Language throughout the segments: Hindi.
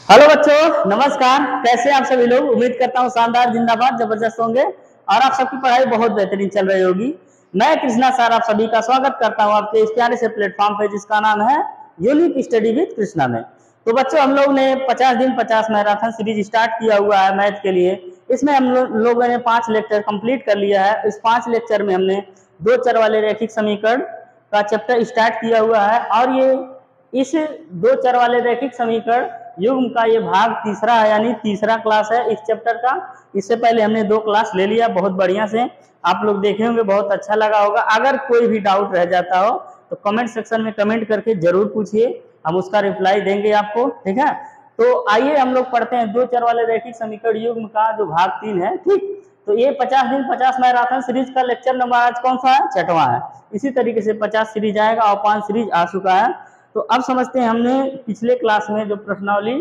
हेलो बच्चों, नमस्कार। कैसे आप सभी लोग? उम्मीद करता हूँ शानदार, जिंदाबाद, जबरदस्त होंगे और आप सबकी पढ़ाई बहुत बेहतरीन चल रही होगी। मैं कृष्णा सर आप सभी का स्वागत करता हूँ आपके इस प्यारे से प्लेटफॉर्म पे जिसका नाम है यूनिक स्टडी विद कृष्णा में। तो बच्चों, हम लोग ने 50 दिन 50 मैराथन सीरीज स्टार्ट किया हुआ है मैथ के लिए। इसमें हम लोगों ने 5 लेक्चर कंप्लीट कर लिया है। इस 5 लेक्चर में हमने 2 चर वाले रैखिक समीकरण का चैप्टर स्टार्ट किया हुआ है और ये इस 2 चर वाले रैखिक समीकरण युग्म का ये भाग तीसरा है, यानी तीसरा क्लास है इस चैप्टर का। इससे पहले हमने 2 क्लास ले लिया बहुत बढ़िया से, आप लोग देखे होंगे, बहुत अच्छा लगा होगा। अगर कोई भी डाउट रह जाता हो तो कमेंट सेक्शन में कमेंट करके जरूर पूछिए, हम उसका रिप्लाई देंगे आपको, ठीक है। तो आइए हम लोग पढ़ते हैं 2 चर वाले रैखिक समीकरण युग्म का जो भाग 3 है, ठीक। तो ये 50 दिन 50 मैराथन सीरीज का लेक्चर नंबर आज कौन सा है? 6वां है। इसी तरीके से 50 सीरीज आएगा और 5 सीरीज आ चुका है। तो अब समझते हैं, हमने पिछले क्लास में जो प्रश्नावली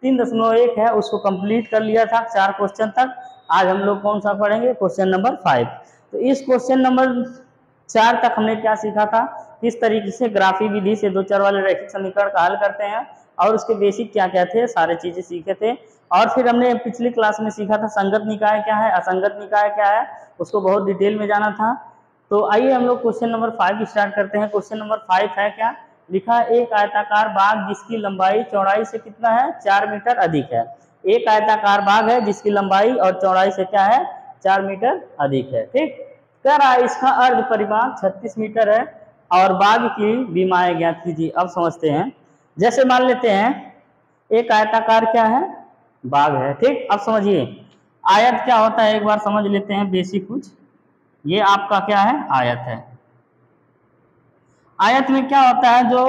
3.1 है उसको कंप्लीट कर लिया था 4 क्वेश्चन तक। आज हम लोग कौन सा पढ़ेंगे? Question number 5। तो इस क्वेश्चन नंबर 4 तक हमने क्या सीखा था, किस तरीके से ग्राफी विधि से 2 चर वाले रैखिक समीकरण का हल करते हैं और उसके बेसिक क्या क्या थे, सारे चीजें सीखे थे। और फिर हमने पिछली क्लास में सीखा था संगत निकाय क्या है, असंगत निकाय क्या है, उसको बहुत डिटेल में जाना था। तो आइए हम लोग क्वेश्चन नंबर 5 स्टार्ट करते हैं। क्वेश्चन नंबर 5 है क्या, लिखा है एक आयताकार बाग जिसकी लंबाई चौड़ाई से कितना है? 4 मीटर अधिक है। एक आयताकार बाग है जिसकी लंबाई और चौड़ाई से क्या है? 4 मीटर अधिक है, ठीक। कह रहा है इसका अर्ध परिमाप 36 मीटर है और बाग की विमाएं ज्ञात कीजिए। अब समझते हैं, जैसे मान लेते हैं एक आयताकार क्या है? बाग है, ठीक। अब समझिए आयत क्या होता है, एक बार समझ लेते हैं बेसिक कुछ। ये आपका क्या है? आयत है। आयत में क्या होता है, जो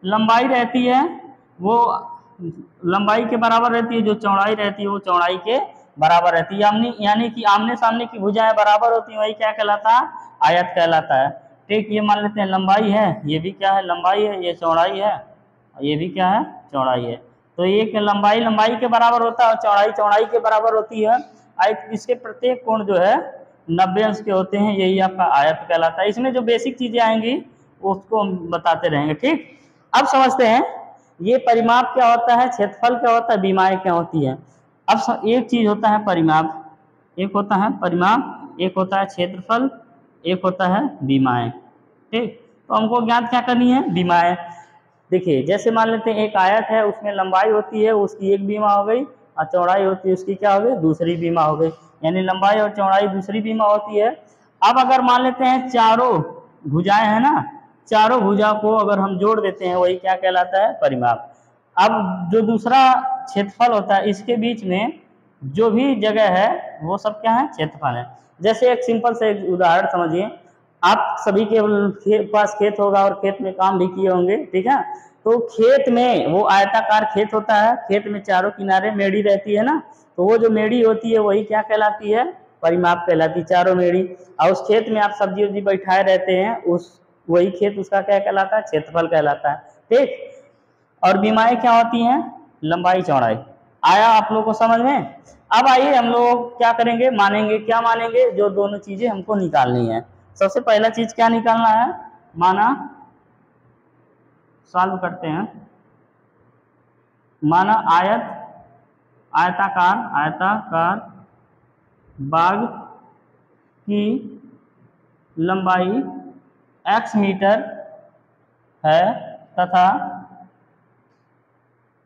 लंबाई रहती है वो लंबाई के बराबर रहती है, जो चौड़ाई रहती है वो चौड़ाई के बराबर रहती है, यानी कि आमने सामने की भुजाएं बराबर होती है, वही क्या कहलाता है? आयत कहलाता है, ठीक। ये मान लेते हैं लंबाई है, ये भी क्या है? लंबाई है। ये चौड़ाई है, ये भी क्या है? चौड़ाई है। तो ये लंबाई लंबाई के बराबर होता है और चौड़ाई चौड़ाई के बराबर होती है। इसके प्रत्येक कोण जो है 90 अंश के होते हैं, यही आपका आयत कहलाता है। इसमें जो बेसिक चीजें आएंगी उसको हम बताते रहेंगे, ठीक। अब समझते हैं ये परिमाप क्या होता है, क्षेत्रफल क्या होता है, विमाएं क्या होती है। अब एक चीज होता है परिमाप, एक होता है परिमाप, एक होता है क्षेत्रफल, एक होता है विमाएं, ठीक। तो हमको ज्ञात क्या करनी है? विमाएं। देखिए जैसे मान लेते हैं एक आयत है, उसमें लंबाई होती है उसकी एक बीमा हो गई और चौड़ाई होती है उसकी क्या हो गई? दूसरी बीमा हो गई, यानी लंबाई और चौड़ाई दूसरी बीमा होती है। अब अगर मान लेते हैं चारों भुजाएं है ना, चारों भुजा को अगर हम जोड़ देते हैं, वही क्या कहलाता है? परिमाप। अब जो दूसरा क्षेत्रफल होता है, इसके बीच में जो भी जगह है वो सब क्या है? क्षेत्रफल है। जैसे एक सिंपल से उदाहरण समझिए, आप सभी के पास खेत होगा और खेत में काम भी किए होंगे, ठीक है। तो खेत में वो आयताकार खेत होता है, खेत में चारों किनारे मेड़ी रहती है ना, तो वो जो मेड़ी होती है वही क्या कहलाती है? परिमाप कहलाती है, चारों मेड़ी। और उस खेत में आप सब्जी उब्जी बैठाए रहते हैं, उस वही खेत उसका क्या कहलाता है? क्षेत्रफल कहलाता है, ठीक। और विमाएं क्या होती हैं? लंबाई चौड़ाई। आया आप लोग को समझ में? अब आइए हम लोग क्या करेंगे, मानेंगे। क्या मानेंगे? जो दोनों चीजें हमको निकालनी है। सबसे पहला चीज क्या निकालना है? माना, सॉल्व करते हैं। माना आयताकार बाग की लंबाई x मीटर है तथा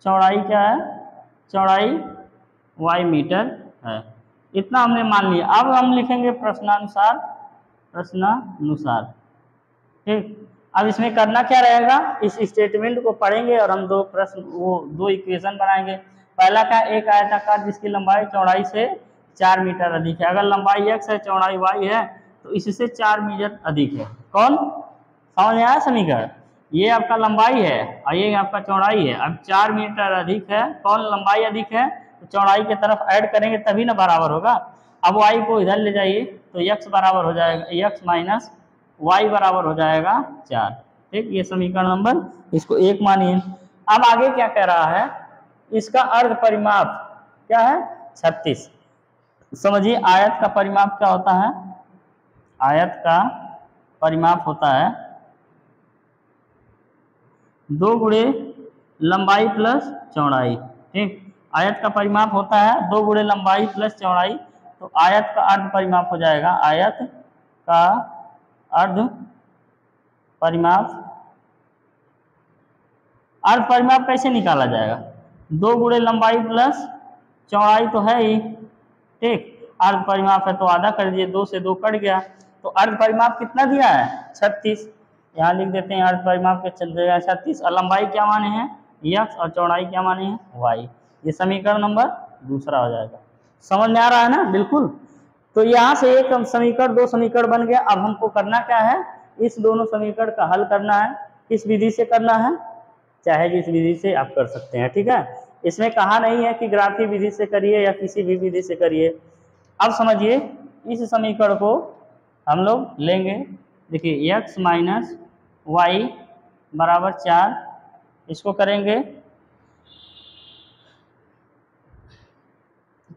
चौड़ाई क्या है? चौड़ाई y मीटर है। इतना हमने मान लिया। अब हम लिखेंगे प्रश्नानुसार, ठीक। अब इसमें करना क्या रहेगा, इस स्टेटमेंट को पढ़ेंगे और हम 2 प्रश्न, वो 2 इक्वेशन बनाएंगे। पहला क्या? एक आयताकार जिसकी लंबाई चौड़ाई से 4 मीटर अधिक है। अगर लंबाई x है, चौड़ाई y है, तो इससे 4 मीटर अधिक है। कौन? समझ में आया समीकरण? ये आपका लंबाई है और ये आपका चौड़ाई है। अब 4 मीटर अधिक है, कौन? लंबाई अधिक है, तो चौड़ाई की तरफ ऐड करेंगे तभी ना बराबर होगा। अब y को इधर ले जाइए तो x बराबर हो जाएगा, x माइनस y बराबर हो जाएगा 4, ठीक। ये समीकरण नंबर, इसको 1 मानिए। अब आगे क्या कह रहा है, इसका अर्ध परिमाप क्या है? 36। समझिए आयत का परिमाप क्या होता है? आयत का परिमाप होता है 2 गुणे लंबाई प्लस चौड़ाई, ठीक। आयत का परिमाप होता है 2 गुणे लंबाई प्लस चौड़ाई, तो आयत का अर्ध परिमाप हो जाएगा, आयत का अर्ध परिमाप। अर्ध परिमाप कैसे निकाला जाएगा? 2 गुणे लंबाई प्लस चौड़ाई तो है ही, ठीक। अर्ध परिमाप है तो आधा कर दिए, 2 से 2 कट गया, तो अर्ध परिमाप कितना दिया है? 36। यहाँ लिख देते हैं अर्ध परिमाप के चल जाएगा 36, और लंबाई क्या माने हैं? x, और चौड़ाई क्या माने हैं? y। ये समीकरण नंबर दूसरा हो जाएगा। समझ में आ रहा है ना? बिल्कुल। तो यहाँ से एक समीकरण, 2 समीकरण बन गया। अब हमको करना क्या है? इस दोनों समीकरण का हल करना है। किस विधि से करना है? चाहे जिस विधि से आप कर सकते हैं, ठीक है। इसमें कहा नहीं है कि ग्राफी विधि से करिए या किसी भी विधि से करिए। अब समझिए, इस समीकरण को हम लोग लेंगे, देखिए x माइनस वाई बराबर 4, इसको करेंगे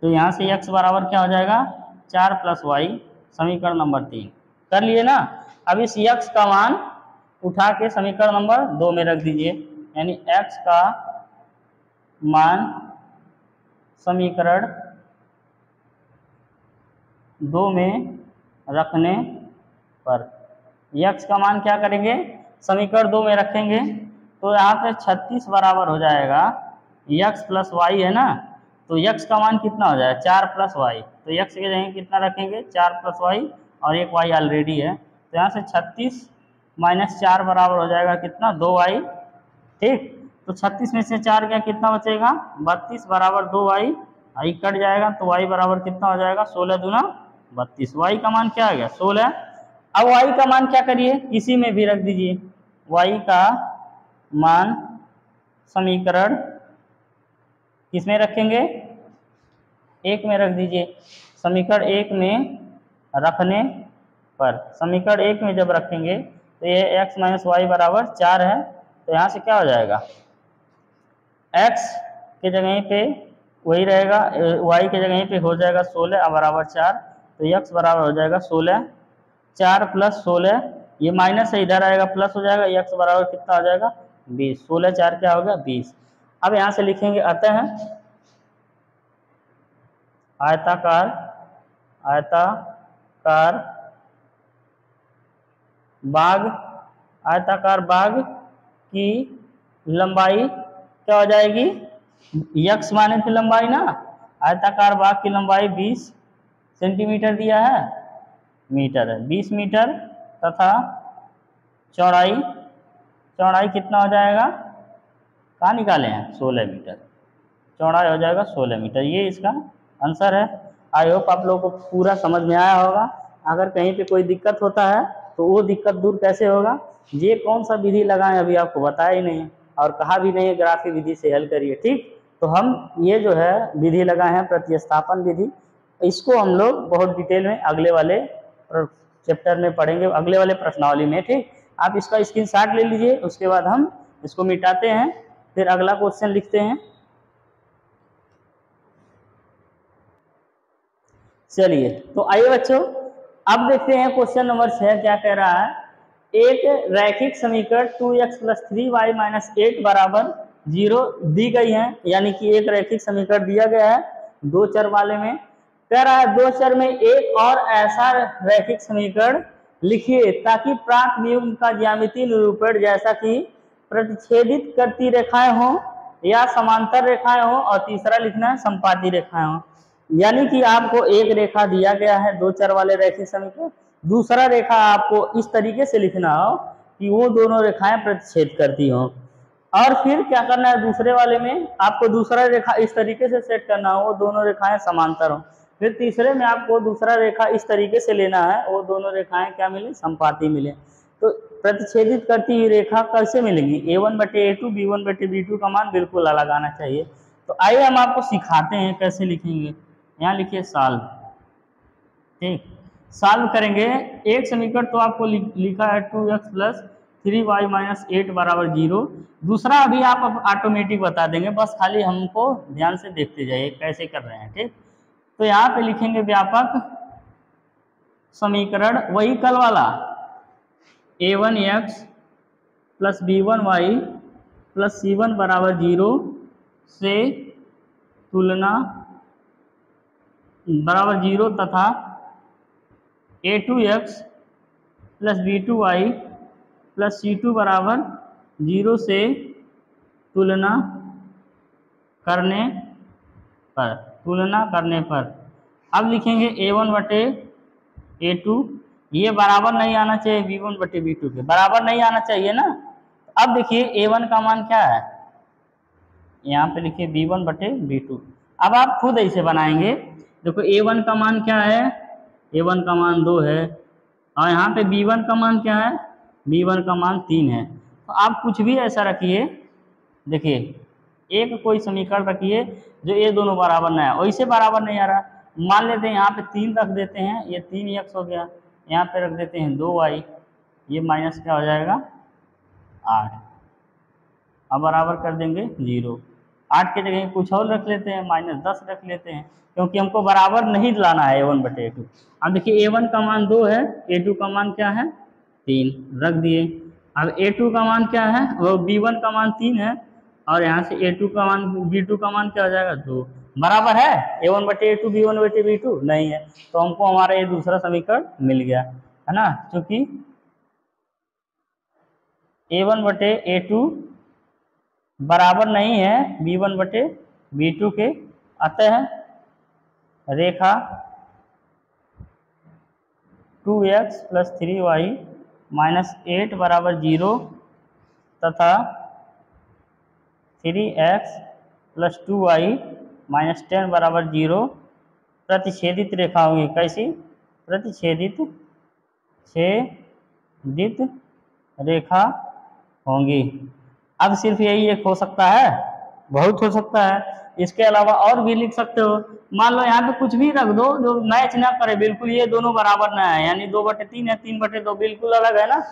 तो यहाँ से x बराबर क्या हो जाएगा? 4 प्लस वाई, समीकरण नंबर 3 कर लिए ना। अब इस x का मान उठा के समीकरण नंबर 2 में रख दीजिए, यानी x का मान समीकरण 2 में रखने पर x का मान क्या करेंगे? समीकरण 2 में रखेंगे तो यहाँ पे 36 बराबर हो जाएगा x प्लस वाई है ना, तो x का मान कितना हो जाएगा? 4 प्लस वाई। तो x के जगह कितना रखेंगे? 4 प्लस वाई, और एक y ऑलरेडी है, तो यहाँ से 36 माइनस 4 बराबर हो जाएगा कितना? 2y, ठीक। तो 36 में से 4 गया, कितना बचेगा? 32 बराबर 2y, आई कट जाएगा तो y बराबर कितना हो जाएगा? 16 दूना 32। y का मान क्या आ गया? 16। अब y का मान क्या करिए? किसी में भी रख दीजिए। y का मान समीकरण किस में रखेंगे? 1 में रख दीजिए। समीकरण 1 में रखने पर, समीकरण 1 में जब रखेंगे तो ये x माइनस वाई बराबर 4 है, तो यहाँ से क्या हो जाएगा? x के जगह पे वही रहेगा, y के जगह पे हो जाएगा 16 बराबर 4, तो x बराबर हो जाएगा 16। 4 प्लस 16, ये माइनस है, इधर आएगा प्लस हो जाएगा, x बराबर कितना हो जाएगा? 20। 16 4 क्या हो गया? 20। अब यहाँ से लिखेंगे अतः आयताकार बाग की लंबाई क्या हो जाएगी? x माने की लंबाई ना, आयताकार बाग की लंबाई 20 सेंटीमीटर दिया है, मीटर है, 20 मीटर, तथा चौड़ाई कितना हो जाएगा? कहाँ निकाले हैं? 16 मीटर। चौड़ाई हो जाएगा 16 मीटर। ये इसका आंसर है। आई होप आप लोगों को पूरा समझ में आया होगा। अगर कहीं पे कोई दिक्कत होता है तो वो दिक्कत दूर कैसे होगा? ये कौन सा विधि लगाएं अभी आपको बताया ही नहीं है, और कहा भी नहीं है ग्राफी विधि से हल करिए, ठीक। तो हम ये जो है विधि लगाए हैं प्रतिस्थापन विधि, इसको हम लोग बहुत डिटेल में अगले वाले चैप्टर में पढ़ेंगे, अगले वाले प्रश्नावली में, ठीक। आप इसका स्क्रीनशॉट ले लीजिए, उसके बाद हम इसको मिटाते हैं, फिर अगला क्वेश्चन लिखते हैं। चलिए तो आइए बच्चों, अब देखते हैं क्वेश्चन नंबर 6 क्या कह रहा है। एक रैखिक समीकरण 2x प्लस 3y माइनस 8 बराबर 0 दी गई है, यानी कि एक रैखिक समीकरण दिया गया है 2 चर वाले में। कह रहा है 2 चर में एक और ऐसा रैखिक समीकरण लिखिए ताकि प्राप्त नियुग्म का ज्यामितीय निरूपण जैसा कि प्रतिच्छेदित करती रेखाएं हो या समांतर रेखाएं हो, और तीसरा लिखना है संपाती रेखाएं हो। यानी कि आपको एक रेखा दिया गया है 2 चर वाले रैखिक समीकरण, दूसरा रेखा आपको इस तरीके से लिखना हो कि वो दोनों रेखाएं प्रतिच्छेद करती हो, और फिर क्या करना है? दूसरे वाले में आपको दूसरा रेखा इस तरीके से सेट करना हो, वो दोनों रेखाएं समांतर हो। फिर तीसरे में आपको दूसरा रेखा इस तरीके से लेना है, वो दोनों रेखाएं क्या मिले? संपाती मिले। तो प्रतिच्छेदित करती हुई रेखा कैसे मिलेंगी? a1/a2 b1/b2 का मान बिल्कुल अलग आना चाहिए। तो आइए हम आपको सिखाते हैं कैसे लिखेंगे। यहाँ लिखिए सॉल्व, ठीक। सॉल्व करेंगे एक समीकरण तो आपको लिखा है 2x प्लस 3y माइनस 8 बराबर 0। दूसरा अभी आप ऑटोमेटिक बता देंगे, बस खाली हमको ध्यान से देखते जाइए कैसे कर रहे हैं, ठीक। तो यहाँ पे लिखेंगे व्यापक समीकरण वही कल वाला a1x plus b1y plus c1 बराबर 0 से तुलना बराबर 0 तथा a2x plus b2y plus c2 बराबर 0 से तुलना करने पर अब लिखेंगे a1 बटे a2, ये बराबर नहीं आना चाहिए b1 बटे b2 के, बराबर नहीं आना चाहिए ना। अब देखिए a1 का मान क्या है, यहाँ पे लिखिए b1 बटे b2। अब आप खुद ऐसे बनाएंगे, देखो a1 का मान क्या है, a1 का मान 2 है, और यहाँ पे b1 का मान क्या है, b1 का मान 3 है। तो आप कुछ भी ऐसा रखिए, देखिए एक कोई समीकरण रखिए जो ये दोनों बराबर ना है, वैसे बराबर नहीं आ रहा। मान लेते हैं यहाँ पे 3 रख देते हैं, ये 3x हो गया, यहाँ पे रख देते हैं 2y, ये माइनस क्या हो जाएगा 8, अब बराबर कर देंगे 0। 8 की जगह कुछ और रख लेते हैं, -10 रख लेते हैं, क्योंकि हमको बराबर नहीं लाना है a1 बटे a2। अब देखिए a1 का मान 2 है, a2 का मान क्या है 3, रख दिए। अब a2 का मान क्या है, वो b1 का मान 3 है, और यहाँ से a2 का मान b2 का मान क्या हो जाएगा 2, बराबर है a1 बटे a2 b1 बटे b2 नहीं है, तो हमको हमारा ये दूसरा समीकरण मिल गया है ना, क्योंकि a1 बटे a2 बराबर नहीं है b1 बटे b2 के, अतः रेखा 2x प्लस 3y माइनस 8 बराबर 0 तथा 3x प्लस 2y माइनस 10 बराबर 0 प्रतिच्छेदित रेखा होगी। कैसी? प्रतिच्छेदित रेखा होंगी। अब सिर्फ यही एक हो सकता है, बहुत हो सकता है, इसके अलावा और भी लिख सकते हो। मान लो यहाँ पे कुछ भी रख दो जो मैच ना करे बिल्कुल, ये दोनों बराबर ना है, यानी 2 बटे 3 है, 3 बटे 2 बिल्कुल अलग है ना।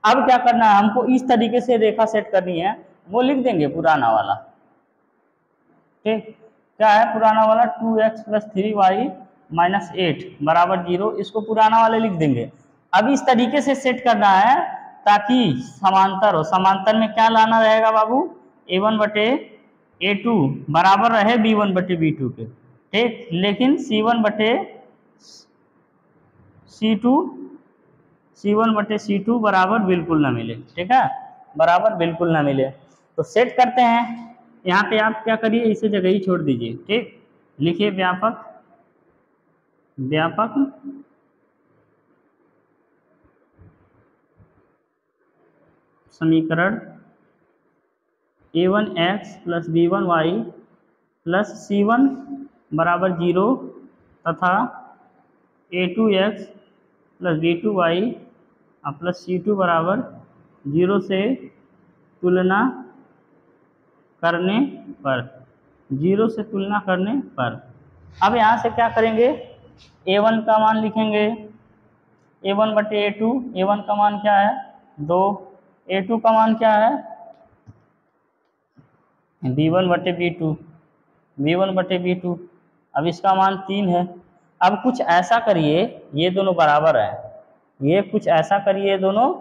अब क्या करना है, हमको इस तरीके से रेखा सेट करनी है, वो लिख देंगे पुराना वाला। ठीक, क्या है पुराना वाला, 2x प्लस 3y माइनस 8 बराबर 0, इसको पुराना वाले लिख देंगे। अब इस तरीके से सेट करना है ताकि समांतर हो। समांतर में क्या लाना रहेगा बाबू, a1 बटे a2 बराबर रहे b1 बटे b2 के, ठीक, लेकिन c1 बटे c2 बराबर बिल्कुल ना मिले, ठीक है, बराबर बिल्कुल ना मिले। तो सेट करते हैं, यहाँ पे आप क्या करिए, इसे जगह ही छोड़ दीजिए, ठीक, लिखिए व्यापक समीकरण a1x plus b1y plus c1 बराबर 0 तथा a2x plus b2y plus c2 बराबर 0 से तुलना करने पर, 0 से तुलना करने पर। अब यहाँ से क्या करेंगे, a1 का मान लिखेंगे a1 बटे a2, a1 का मान क्या है 2, a2 का मान क्या है b1 बटे b2, अब इसका मान 3 है। अब कुछ ऐसा करिए, ये दोनों बराबर हैं, ये कुछ ऐसा करिए, ये दोनों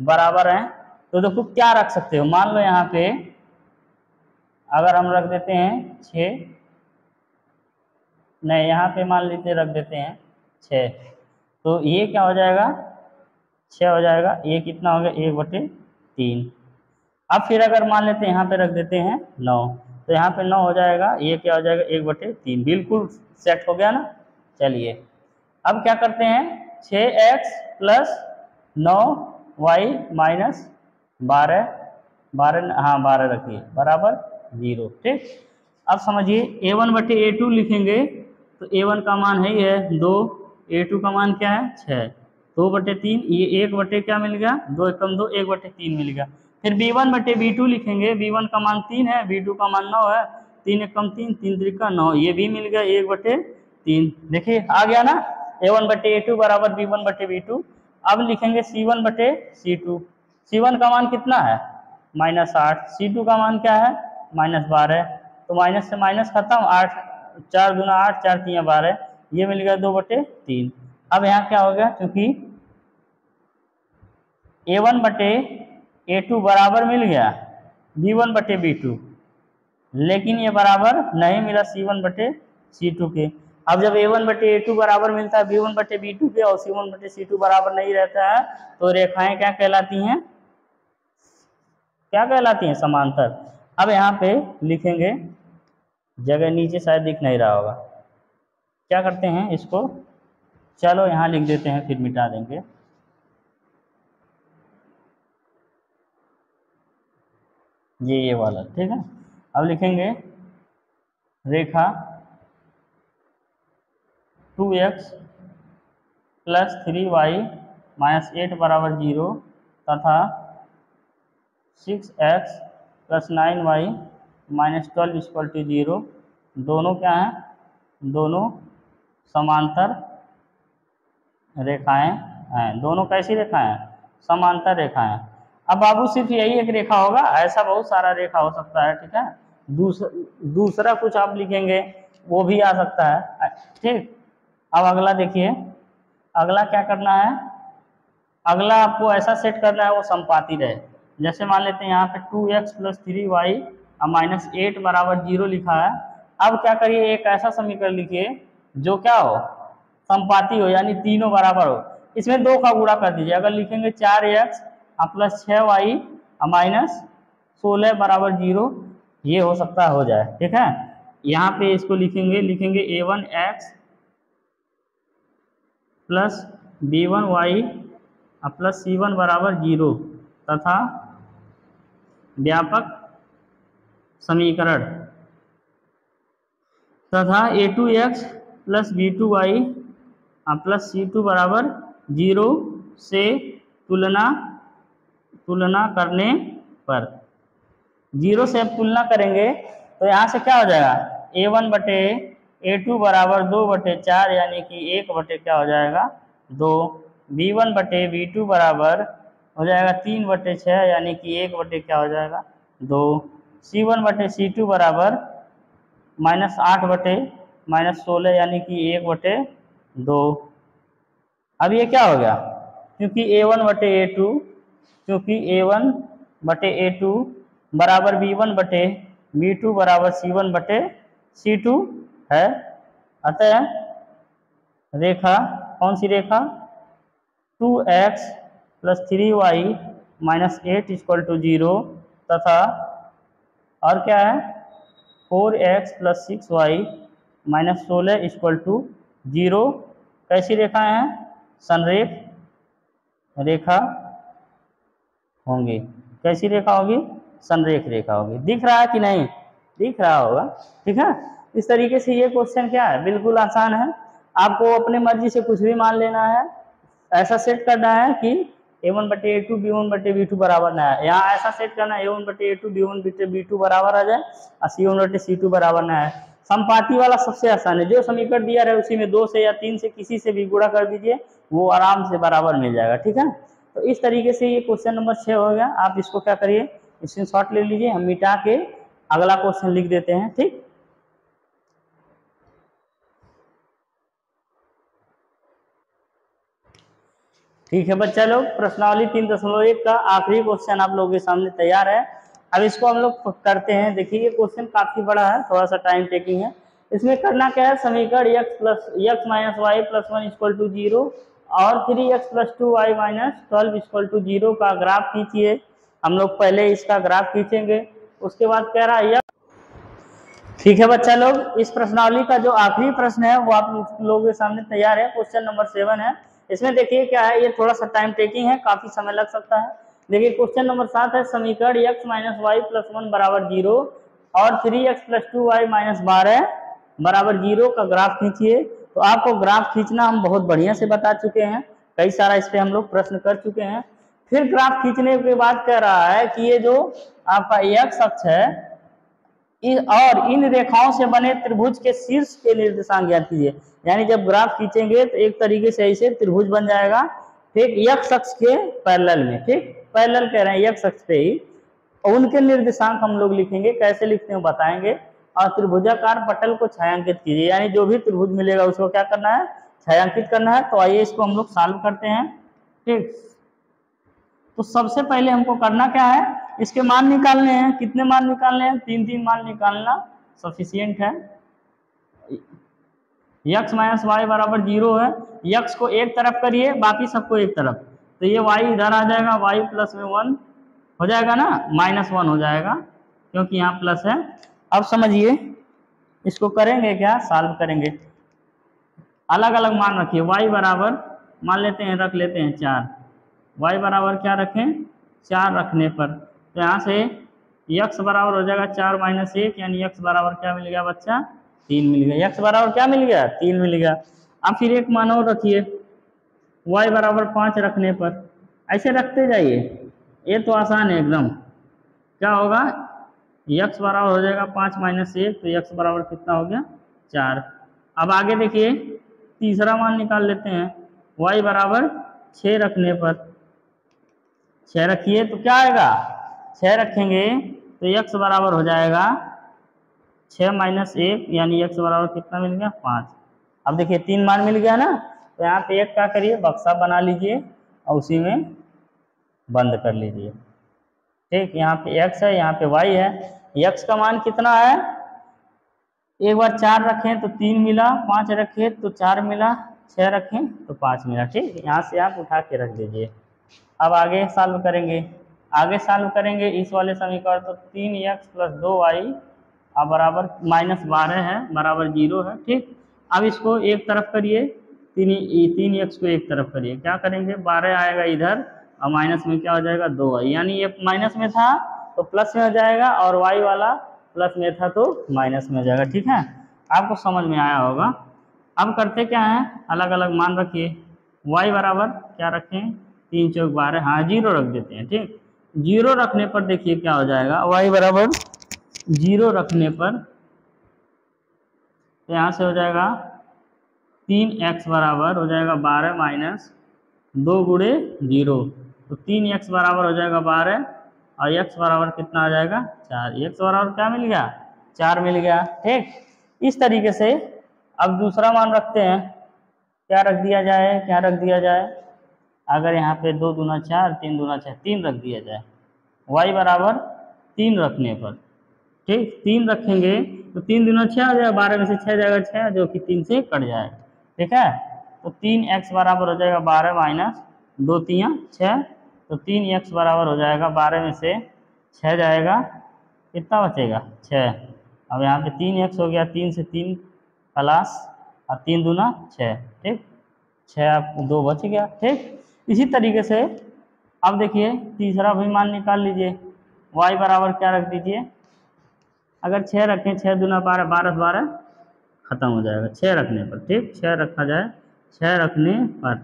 बराबर हैं, तो देखो क्या रख सकते हो। मान लो यहाँ पे अगर हम रख देते हैं 6, नहीं यहाँ पे मान लीजिए रख देते हैं 6, तो ये क्या हो जाएगा 6 हो जाएगा, ये कितना हो गया 1 बटे 3। अब फिर अगर मान लेते हैं यहाँ पे रख देते हैं 9, तो यहाँ पे 9 हो जाएगा, ये क्या हो जाएगा 1 बटे 3, बिल्कुल सेट हो गया ना। चलिए अब क्या करते हैं, 6x प्लस 9y माइनस 12 हाँ 12 रखिए बराबर 0, ठीक। अब समझिए a1 बटे a2 लिखेंगे, तो a1 का मान है ये 2, a2 का मान क्या है 6, 2 बटे 3, ये 1 बटे क्या मिल गया 2 एकम 2, 1 बटे 3 मिल गया। फिर b1 बटे b2 लिखेंगे, b1 का मान 3 है, b2 का मान 9 है, 3 एकम 3, 3 त्रिका 9, ये भी मिल गया 1 बटे 3। देखिए आ गया ना, a1 बटे a2 बराबर b1 बटे b2। अब लिखेंगे c1 बटे c2, c1 का मान कितना है -8, c2 का मान क्या है -12, तो माइनस से माइनस खत्म, 8 4 दूना 8, 4 3 12, ये मिल गया 2 बटे 3। अब यहाँ क्या हो गया, क्योंकि a1 बटे a2 बराबर मिल गया b1 बटे b2, लेकिन ये बराबर नहीं मिला C1 बटे C2 के। अब जब A1 बटे A2 बराबर मिलता है B1 बटे B2 के और C1 बटे C2 बराबर नहीं रहता है तो रेखाएं क्या कहलाती हैं, क्या कहलाती हैं, समांतर। अब यहाँ पे लिखेंगे, जगह नीचे शायद दिख नहीं रहा होगा, क्या करते हैं इसको, चलो यहाँ लिख देते हैं फिर मिटा देंगे। ये वाला ठीक है। अब लिखेंगे रेखा 2x प्लस 3y माइनस 8 बराबर 0 तथा 6x plus 9y minus 12 equal to 0 दोनों क्या हैं, दोनों समांतर रेखाएं हैं। दोनों कैसी रेखाएं हैं, समांतर रेखाएं। अब बाबू सिर्फ यही एक रेखा होगा, ऐसा बहुत सारा रेखा हो सकता है, ठीक है। दूसरा कुछ आप लिखेंगे वो भी आ सकता है, ठीक। अब अगला देखिए, अगला क्या करना है, अगला आपको ऐसा सेट करना है वो संपाती रहे। जैसे मान लेते हैं यहाँ पे 2x प्लस 3y माइनस 8 बराबर 0 लिखा है। अब क्या करिए, एक ऐसा समीकरण लिखिए जो क्या हो, संपाती हो, यानी तीनों बराबर हो। इसमें 2 का गुणा कर दीजिए। अगर लिखेंगे 4x प्लस 6y माइनस 16 बराबर 0, ये हो सकता है हो जाए, ठीक है। यहाँ पे इसको लिखेंगे a1x plus b1y plus c1 बराबर 0 तथा व्यापक समीकरण तथा a2x plus b2y plus c2 बराबर 0 से तुलना करने पर, 0 से अब तुलना करेंगे तो यहाँ से क्या हो जाएगा, a1 बटे a2 बराबर 2 बटे 4 यानी कि 1 बटे क्या हो जाएगा 2, b1 बटे b2 बराबर हो जाएगा 3 बटे 6 यानी कि 1 बटे क्या हो जाएगा 2, c1 बटे c2 बराबर माइनस 8 बटे माइनस 16 यानी कि 1 बटे 2। अब ये क्या हो गया, क्योंकि a1 बटे a2 बराबर b1 बटे b2 बराबर c1 बटे c2 है। अतः रेखा, कौन सी रेखा, 2x plus 3y minus 8 equal to 0 तथा और क्या है 4x plus 6y minus 16 equal to 0 कैसी रेखाएं हैं, संरेख रेखा होंगी। कैसी रेखा होगी, संरेख रेखा होगी। दिख रहा है कि नहीं, दिख रहा होगा, ठीक है। इस तरीके से ये क्वेश्चन क्या है, बिल्कुल आसान है। आपको अपने मर्जी से कुछ भी मान लेना है, ऐसा सेट करना है कि a1 बटे a2 b1 बटे b2 बराबर ना है। यहाँ ऐसा सेट करना है a1 बटे a2 b1 बटे b2 बराबर आ जाए और c1 बटे c2 बराबर ना है। संपाती वाला सबसे आसान है, जो समीकरण दिया रहे उसी में 2 से या 3 से किसी से भी गुणा कर दीजिए, वो आराम से बराबर मिल जाएगा, ठीक है। तो इस तरीके से ये क्वेश्चन नंबर 6 हो गया। आप इसको क्या करिए, स्क्रीनशॉट ले लीजिए, हम मिटा के अगला क्वेश्चन लिख देते हैं, ठीक। ठीक है बच्चा लोग, प्रश्नावली 3.1 का आखिरी क्वेश्चन आप लोगों के सामने तैयार है। अब इसको हम लोग करते हैं। देखिए ये क्वेश्चन काफी बड़ा है, थोड़ा सा टाइम टेकिंग है। इसमें करना क्या है, समीकरण x minus y plus 1 equal to 0 और 3x plus 2y minus 12 equal to 0 का ग्राफ खींचिए। हम लोग पहले इसका ग्राफ खींचेंगे, उसके बाद कह रहा है ठीक है बच्चा लोग, इस प्रश्नावली का जो आखिरी प्रश्न है वो आप लोगों के सामने तैयार है, क्वेश्चन नंबर 7 है। इसमें देखिए क्या है, ये थोड़ा सा टाइम टेकिंग है, काफी समय लग सकता है। देखिए क्वेश्चन नंबर 7 है, समीकरण x माइनस वाई प्लस 1 बराबर 0 और 3x प्लस 2y माइनस 12 बराबर 0 का ग्राफ खींचिए। तो आपको ग्राफ खींचना हम बहुत बढ़िया से बता चुके हैं, कई सारा इस पे हम लोग प्रश्न कर चुके हैं। फिर ग्राफ खींचने के बाद कह रहा है कि ये जो आपका x अक्ष है और इन रेखाओं से बने त्रिभुज के शीर्ष के निर्देशांक ज्ञात कीजिए। यानी जब ग्राफ खींचेंगे तो एक तरीके से ऐसे त्रिभुज बन जाएगा, ठीक, x अक्ष के पैरेलल में, ठीक, पैरेलल कह रहे हैं x अक्ष पे ही, और उनके निर्देशांक हम लोग लिखेंगे, कैसे लिखते हैं बताएंगे। और त्रिभुजाकार पटल को छायांकित कीजिए, यानी जो भी त्रिभुज मिलेगा उसको क्या करना है, छायांकित करना है। तो आइए इसको हम लोग सॉल्व करते हैं, ठीक। तो सबसे पहले हमको करना क्या है, इसके मान निकालने हैं। कितने मान निकालने हैं? 3 मान निकालना सफिशियंट है। x माइनस वाई बराबर 0 है। x को एक तरफ करिए, बाकी सबको एक तरफ, तो ये y इधर आ जाएगा, y प्लस में 1 हो जाएगा ना, -1 हो जाएगा क्योंकि यहाँ प्लस है। अब समझिए इसको करेंगे क्या, सॉल्व करेंगे। अलग अलग मान रखिए। y बराबर मान लेते हैं, रख लेते हैं 4। y बराबर क्या रखें, 4 रखने पर तो यहाँ से x बराबर हो जाएगा 4 माइनस 1, यानी x बराबर क्या मिल गया बच्चा, 3 मिल गया। x बराबर क्या मिल गया, 3 मिल गया। अब फिर एक मान और रखिए, y बराबर 5 रखने पर, ऐसे रखते जाइए, ये तो आसान है एकदम। क्या होगा, x बराबर हो जाएगा 5 माइनस 1, तो x बराबर कितना हो गया, 4। अब आगे देखिए, तीसरा मान निकाल लेते हैं। y बराबर 6 रखने पर, 6 रखिए तो क्या आएगा, 6 रखेंगे तो x बराबर हो जाएगा 6 माइनस 1, यानी x बराबर कितना मिल गया, 5। अब देखिए 3 मान मिल गया ना, तो यहाँ पे एक क्या करिए, बक्सा बना लीजिए और उसी में बंद कर लीजिए। ठीक, यहाँ पे x है, यहाँ पे y है। x का मान कितना है, एक बार 4 रखें तो 3 मिला, 5 रखें तो 4 मिला, 6 रखें तो 5 मिला। ठीक, यहाँ से आप उठा के रख दीजिए। अब आगे सॉल्व करेंगे, आगे सॉल्व करेंगे इस वाले समीकरण, तो 3x प्लस 2y अब बराबर -12 है, बराबर 0 है। ठीक, अब इसको एक तरफ करिए, 3x को एक तरफ करिए, क्या करेंगे, 12 आएगा इधर और माइनस में क्या हो जाएगा, 2y, यानी ये माइनस में था तो प्लस में हो जाएगा, और y वाला प्लस में था तो माइनस में हो जाएगा। ठीक है, आपको समझ में आया होगा। अब करते क्या है, अलग अलग मान रखिए। y बराबर क्या रखें, 3 चौक 12, हाँ 0 रख देते हैं। ठीक, 0 रखने पर देखिए क्या हो जाएगा, y बराबर 0 रखने पर तो यहाँ से हो जाएगा 3x बराबर हो जाएगा 12 माइनस 2 गुणे 0, तो 3x बराबर हो जाएगा 12 और x बराबर कितना आ जाएगा, 4। x बराबर क्या मिल गया, 4 मिल गया। ठीक, इस तरीके से अब दूसरा मान रखते हैं। क्या रख दिया जाए, क्या रख दिया जाए, अगर यहाँ पे 2 दूना 4, 3 दूना 6, 3 रख दिया जाए। y बराबर 3 रखने पर, ठीक, 3 रखेंगे तो 3 दूना 6 हो जाएगा, 12 में से 6 जाएगा 6, जो कि 3 से कट जाएगा। ठीक है, तो 3x बराबर हो जाएगा 12 माइनस 2 3 6, तो 3x बराबर हो जाएगा 12 में से 6 जाएगा, कितना बचेगा, 6। अब यहाँ पे 3x हो गया, 3 से 3 प्लस और 3 दूना 6, ठीक, 6 आपको 2 बच गया। ठीक, इसी तरीके से अब देखिए तीसरा भी मान निकाल लीजिए। y बराबर क्या रख दीजिए, अगर 6 रखें, 6 दूना 12, 12 12 खत्म हो जाएगा 6 रखने पर। ठीक, 6 रखा जाए, 6 रखने पर।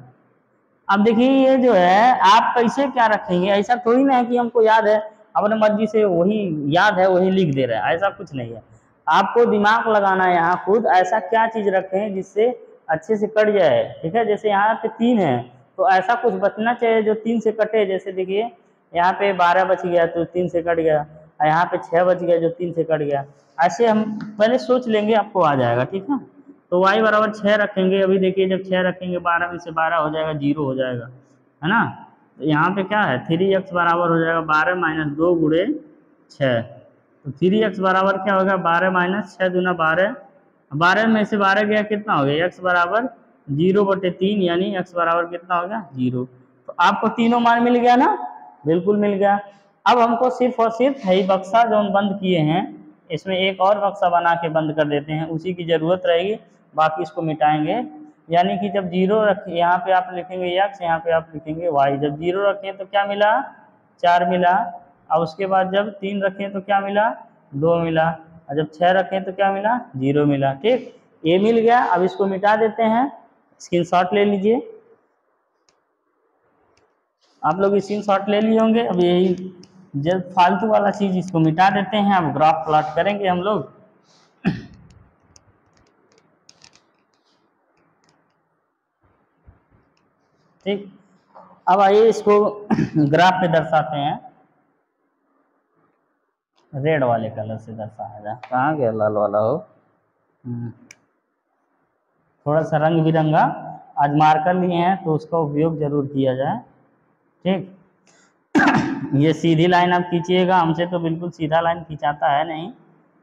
अब देखिए ये जो है आप कैसे क्या रखेंगे, ऐसा थोड़ी ना है कि हमको याद है अपने मर्जी से वही याद है वही लिख दे रहा है, ऐसा कुछ नहीं है। आपको दिमाग लगाना है यहाँ खुद, ऐसा क्या चीज रखें जिससे अच्छे से कट जाए। ठीक है, जैसे यहाँ पे 3 है तो ऐसा कुछ बचना चाहिए जो 3 से कटे। जैसे देखिए यहाँ पे 12 बच गया तो 3 से कट गया, और यहाँ पे 6 बच गया जो 3 से कट गया। ऐसे हम पहले सोच लेंगे, आपको आ जाएगा। ठीक है, तो y बराबर 6 रखेंगे। अभी देखिए जब 6 रखेंगे 12 में से 12 हो जाएगा 0 हो जाएगा, है ना। तो यहाँ पे क्या है, 3x बराबर हो जाएगा 12 माइनस 2 गुणे 6, तो 3x बराबर क्या होगा, 12 माइनस 6 दूना 12, 12 में से 12 गया कितना हो गया, x बराबर 0/3, यानी x बराबर कितना हो गया, 0। तो आपको तीनों मान मिल गया ना, बिल्कुल मिल गया। अब हमको सिर्फ और सिर्फ है बक्सा जो हम बंद किए हैं, इसमें एक और बक्सा बना के बंद कर देते हैं, उसी की ज़रूरत रहेगी, बाकी इसको मिटाएंगे। यानी कि जब 0 रखें, यहाँ पे आप लिखेंगे x, यहाँ पे आप लिखेंगे y। जब 0 रखें तो क्या मिला, 4 मिला, और उसके बाद जब 3 रखें तो क्या मिला, 2 मिला, और जब 6 रखें तो क्या मिला, 0 मिला। ठीक, ये मिल गया। अब इसको मिटा देते हैं, स्क्रीनशॉट ले लीजिए। आप लोग स्क्रीनशॉट ले लिए होंगे। अब यही जब फालतू वाला चीज़ इसको मिटा देते हैं, अब ग्राफ प्लॉट करेंगे हम लोग। ठीक, अब आइए इसको ग्राफ पे दर्शाते हैं। रेड वाले कलर से दर्शाया जाए, कहाँ गया लाल वाला हो। थोड़ा सा रंग बिरंगा आज मार्कर लिए हैं तो उसका उपयोग जरूर किया जाए। ठीक, ये सीधी लाइन आप खींचिएगा, हमसे तो बिल्कुल सीधा लाइन खिंचाता है नहीं,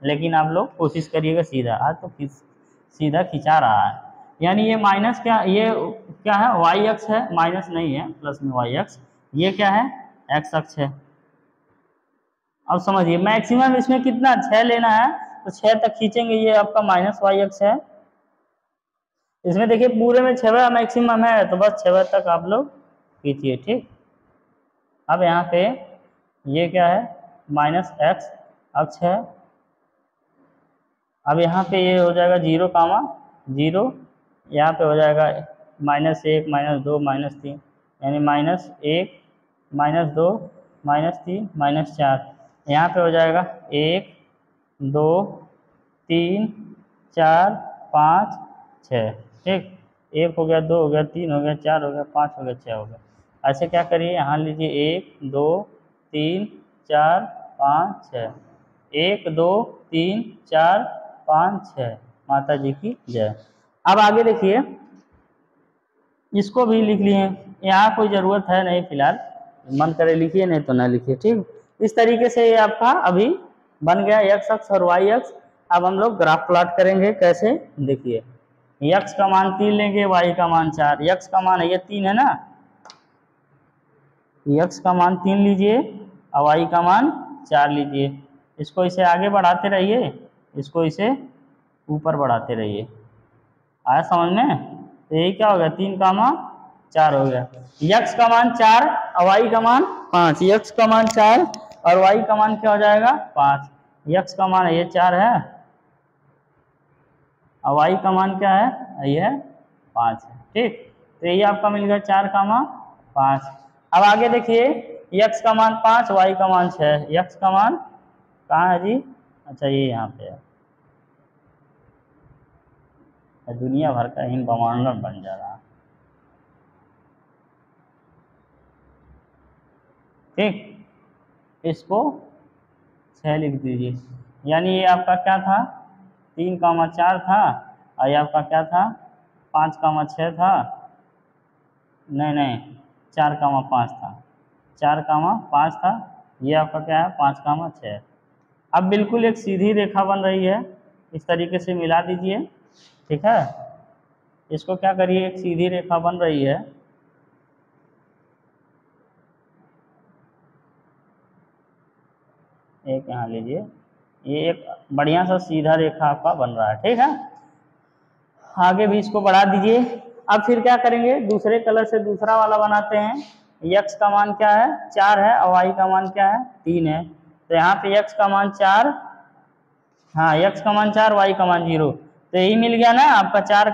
लेकिन आप लोग कोशिश करिएगा सीधा। आज तो सीधा खिंचा रहा है। यानी ये माइनस क्या, ये क्या है, वाई अक्ष है, माइनस नहीं है, प्लस में वाई अक्ष। ये क्या है, एक्स अक्ष है। अब समझिए मैक्सिमम इसमें कितना 6 लेना है, तो 6 तक खींचेंगे, ये आपका माइनस वाई अक्ष है। इसमें देखिए पूरे में 6 मैक्सिमम है, तो बस 6 तक आप लोग खींचिए, ठीक। अब यहाँ पे ये क्या है, माइनस एक्स अक्ष है। अब यहाँ पे ये हो जाएगा 0, 0, यहाँ पे हो जाएगा -1, -2, -3, यानी -1, -2, -3, -4। यहाँ पे हो जाएगा 1, 2, 3, 4, 5, 6, ठीक। 1 हो गया, 2 हो गया, 3 हो गया, 4 हो गया, 5 हो गया, 6 हो गया। ऐसे क्या करिए, यहाँ लीजिए 1, 2, 3, 4, 5, 6, 1, 2, 3, 4, 5, 6। माता जी की जय। अब आगे देखिए, इसको भी लिख लिए, यहाँ कोई ज़रूरत है नहीं फिलहाल, मन करे लिखिए, नहीं तो ना लिखिए, ठीक। इस तरीके से ये आपका अभी बन गया एक्स अक्ष और वाई अक्ष। अब हम लोग ग्राफ प्लॉट करेंगे, कैसे देखिए, एक्स का मान 3 लेंगे, वाई का मान 4। एक्स का मान है ये 3 है ना, एक्स का मान 3 लीजिए और वाई का मान 4 लीजिए। इसको इसे आगे बढ़ाते रहिए, इसको इसे ऊपर बढ़ाते रहिए। आया समझ में? तो यही क्या हो गया, 3, 4 हो गया। यक्स का मान 4 और वाई का मान 5। यक्स का मान 4 और वाई का मान क्या हो जाएगा, 5। यक्स का मान ये 4 है और वाई का मान क्या है, ये 5 है, ठीक। तो यही आपका मिल गया 4, 5। अब आगे देखिए, यक्स का मान 5, वाई का मान 6। यक्स का मान कहाँ है जी, अच्छा ये यहाँ पे है। दुनिया भर का हिंद ब्रह्मांड बन जा रहा है, ठीक। इसको 6 लिख दीजिए, यानी ये आपका क्या था, 3, 4 था, और ये आपका क्या था, 5, 6 था, नहीं 4, 5 था, 4, 5 था। ये आपका क्या है, 5, 6। अब बिल्कुल एक सीधी रेखा बन रही है, इस तरीके से मिला दीजिए, ठीक है। इसको क्या करिए, एक सीधी रेखा बन रही है, एक यहाँ लीजिए, ये एक बढ़िया सा सीधा रेखा आपका बन रहा है, ठीक है। आगे भी इसको बढ़ा दीजिए। अब फिर क्या करेंगे, दूसरे कलर से दूसरा वाला बनाते हैं। यक्स का मान क्या है, 4 है और वाई का मान क्या है, 3 है। तो यहाँ पे यक्स का मान 4, हाँ यक्स का मान 4, वाई का मान 0, तो यही मिल गया ना आपका 4,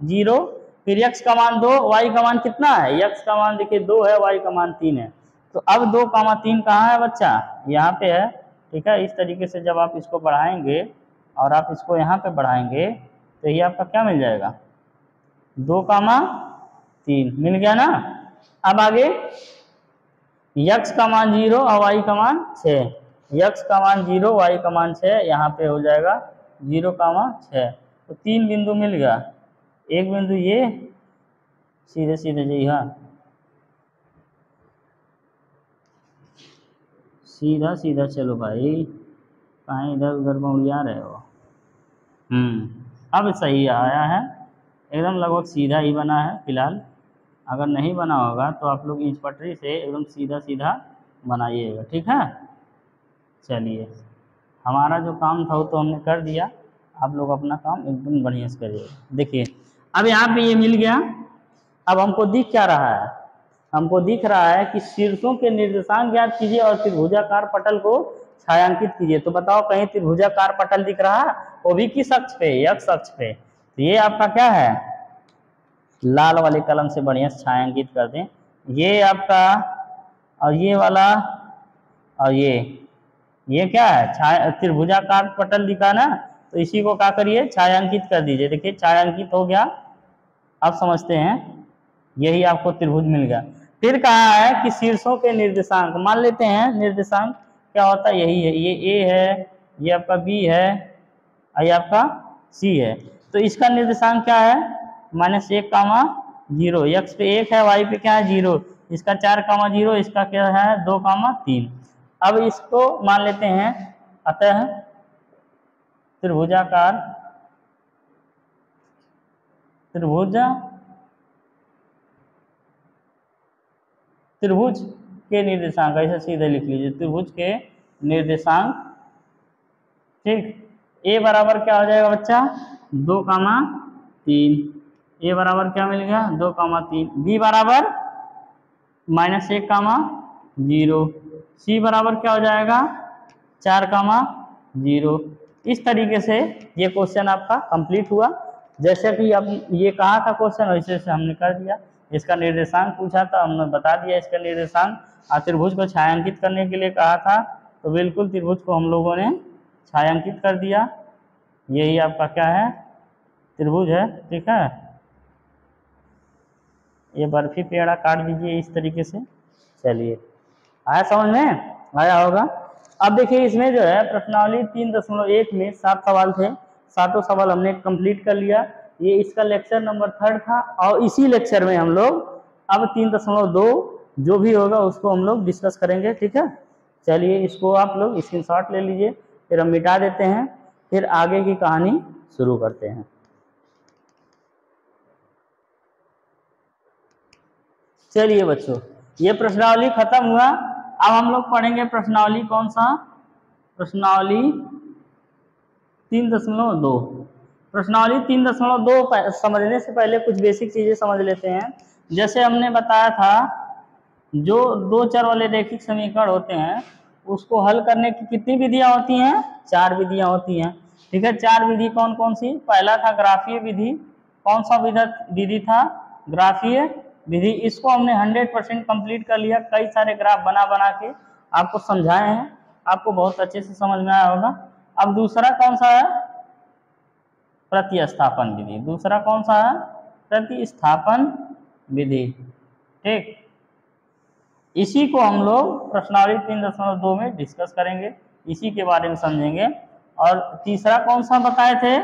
0। फिर यक्स का मान 2, वाई का मान कितना है, यक्स का मान देखिए 2 है, वाई का मान 3 है। तो अब 2, 3 कहाँ है बच्चा, यहाँ पे है, ठीक है। इस तरीके से जब आप इसको बढ़ाएंगे और आप इसको यहाँ पे बढ़ाएंगे, तो ये आपका क्या मिल जाएगा, 2, 3 मिल गया ना। अब आगे यक्स का मान 0 और वाई का मान 6। यक्स का मान 0, वाई का मान 6, यहाँ पे हो जाएगा 0, 6। तो 3 बिंदु मिल गया, एक बिंदु ये सीधे सीधे जी, हाँ सीधा सीधा चलो भाई, कहीं इधर उधर मुड़िया रहे हो। अब सही आया है, एकदम लगभग सीधा ही बना है फिलहाल। अगर नहीं बना होगा तो आप लोग इंच पटरी से एकदम सीधा सीधा बनाइएगा, ठीक है। चलिए, हमारा जो काम था वो तो हमने कर दिया, आप लोग अपना काम एकदम बढ़िया से करिएगा। देखिए अब यहाँ पे ये मिल गया। अब हमको दिख क्या रहा है, हमको दिख रहा है कि शीर्षों के निर्देशांक ज्ञात कीजिए और त्रिभुजाकार पटल को छायांकित कीजिए। तो बताओ कहीं त्रिभुजाकार पटल दिख रहा है, वो भी किस अक्ष पे, एक्स अक्ष पे। तो ये आपका क्या है, लाल वाले कलम से बढ़िया से छायांकित कर दें। ये आपका और ये वाला और ये क्या है, त्रिभुजाकार पटल दिखा ना, तो इसी को क्या करिए, छायांकित कर दीजिए। देखिए छायांकित हो गया, अब समझते हैं, यही आपको त्रिभुज मिल गया। फिर कहा है कि शीर्षों के निर्देशांक, मान लेते हैं निर्देशांक क्या होता है, यही है, ये ए है, ये आपका बी है और ये आपका सी है। तो इसका निर्देशांक क्या है, -1, 0। यक्स पे 1 है, वाई पे क्या है 0। इसका 4,0, इसका क्या है 2,3। अब इसको मान लेते हैं, अतः त्रिभुजाकार त्रिभुज के निर्देशांक, ऐसे सीधे लिख लीजिए, त्रिभुज के निर्देशांक, ठीक। ए बराबर क्या हो जाएगा बच्चा 2,3। ए बराबर क्या मिल गया 2,3। बी बराबर -1,0। सी बराबर क्या हो जाएगा 4,0। इस तरीके से ये क्वेश्चन आपका कंप्लीट हुआ। जैसे कि अब ये कहा था क्वेश्चन, वैसे से हमने कर दिया। इसका निर्देशांक पूछा था, हमने बता दिया इसका निर्देशांक। त्रिभुज को छायांकित करने के लिए कहा था, तो बिल्कुल त्रिभुज को हम लोगों ने छायांकित कर दिया। यही आपका क्या है त्रिभुज है, ठीक है। ये बर्फी पेड़ा काट दीजिए इस तरीके से। चलिए, आया समझ में, आया होगा। अब देखिए इसमें जो है प्रश्नावली 3.1 में 7 सवाल थे। 7 सवाल हमने कंप्लीट कर लिया। ये इसका लेक्चर नंबर 3 था, और इसी लेक्चर में हम लोग अब 3.2 जो भी होगा उसको हम लोग डिस्कस करेंगे, ठीक है। चलिए, इसको आप लोग स्क्रीनशॉट ले लीजिए, फिर हम मिटा देते हैं, फिर आगे की कहानी शुरू करते हैं। चलिए बच्चों, ये प्रश्नावली खत्म हुआ। अब हम लोग पढ़ेंगे प्रश्नावली कौन सा, प्रश्नावली 3.2। प्रश्नावली 3.2 समझने से पहले कुछ बेसिक चीजें समझ लेते हैं। जैसे हमने बताया था, जो 2 चर वाले रैखिक समीकरण होते हैं उसको हल करने की कितनी विधियां होती हैं, 4 विधियां होती हैं, ठीक है। 4 विधि कौन कौन सी, पहला था ग्राफीय विधि। कौन सा विधि था, ग्राफीय विधि। इसको हमने 100% कंप्लीट कर लिया। कई सारे ग्राफ बना बना के आपको समझाए हैं, आपको बहुत अच्छे से समझ में आया होगा। अब दूसरा कौन सा है, प्रतिस्थापन विधि। दूसरा कौन सा है, प्रतिस्थापन विधि, ठीक। इसी को हम लोग प्रश्नावली 3.2 में डिस्कस करेंगे, इसी के बारे में समझेंगे। और तीसरा कौन सा बताए थे,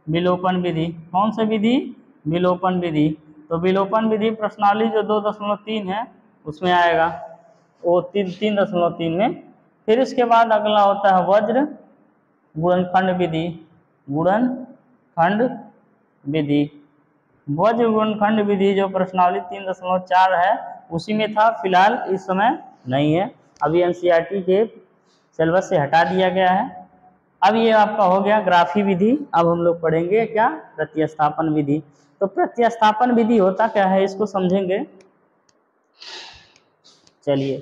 विलोपन विधि। कौन सा विधि, विलोपन विधि। तो विलोपन विधि प्रश्नावली जो 2.3 है उसमें आएगा, वो 3.3 में। फिर इसके बाद अगला होता है वज्र गुणनखंड विधि। गुणनखंड विधि, वज्र गुणनखंड विधि जो प्रश्नावली 3.4 है उसी में था, फिलहाल इस समय नहीं है, अभी एनसीईआरटी के सिलेबस से हटा दिया गया है। अब ये आपका हो गया ग्राफी विधि। अब हम लोग पढ़ेंगे क्या, प्रतिस्थापन विधि। तो प्रतिस्थापन विधि होता क्या है, इसको समझेंगे। चलिए,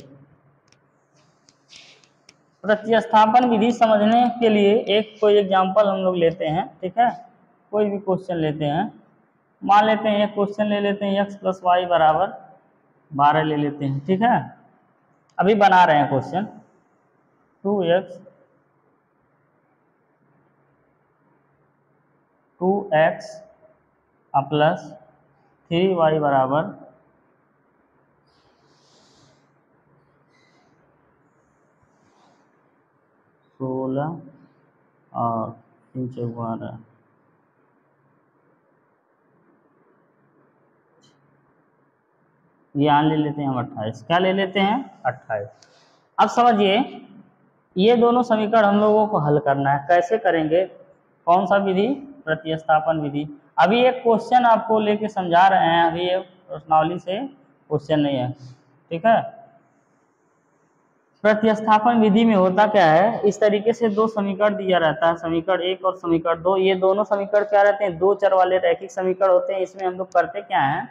प्रतिस्थापन विधि समझने के लिए एक कोई एग्जांपल हम लोग लेते हैं, ठीक है। कोई भी क्वेश्चन लेते हैं, मान लेते हैं एक क्वेश्चन ले लेते हैं, x + y = 12 ले लेते हैं, ठीक है। अभी बना रहे हैं क्वेश्चन, 2x + 3y = 16 और 3 × 12। यहाँ ले लेते हैं हम 28। क्या ले लेते हैं, 28। अब समझिए, ये दोनों समीकरण हम लोगों को हल करना है। कैसे करेंगे, कौन सा विधि, प्रतिस्थापन विधि। अभी एक क्वेश्चन आपको लेके समझा रहे हैं, अभी ये प्रश्नावली से क्वेश्चन नहीं है, ठीक है। प्रतिस्थापन विधि में होता क्या है, इस तरीके से 2 समीकरण दिया रहता है, समीकरण 1 और समीकरण 2। ये दोनों समीकरण क्या रहते हैं, 2 चर वाले रैखिक समीकरण होते हैं। इसमें हम लोग करते क्या है,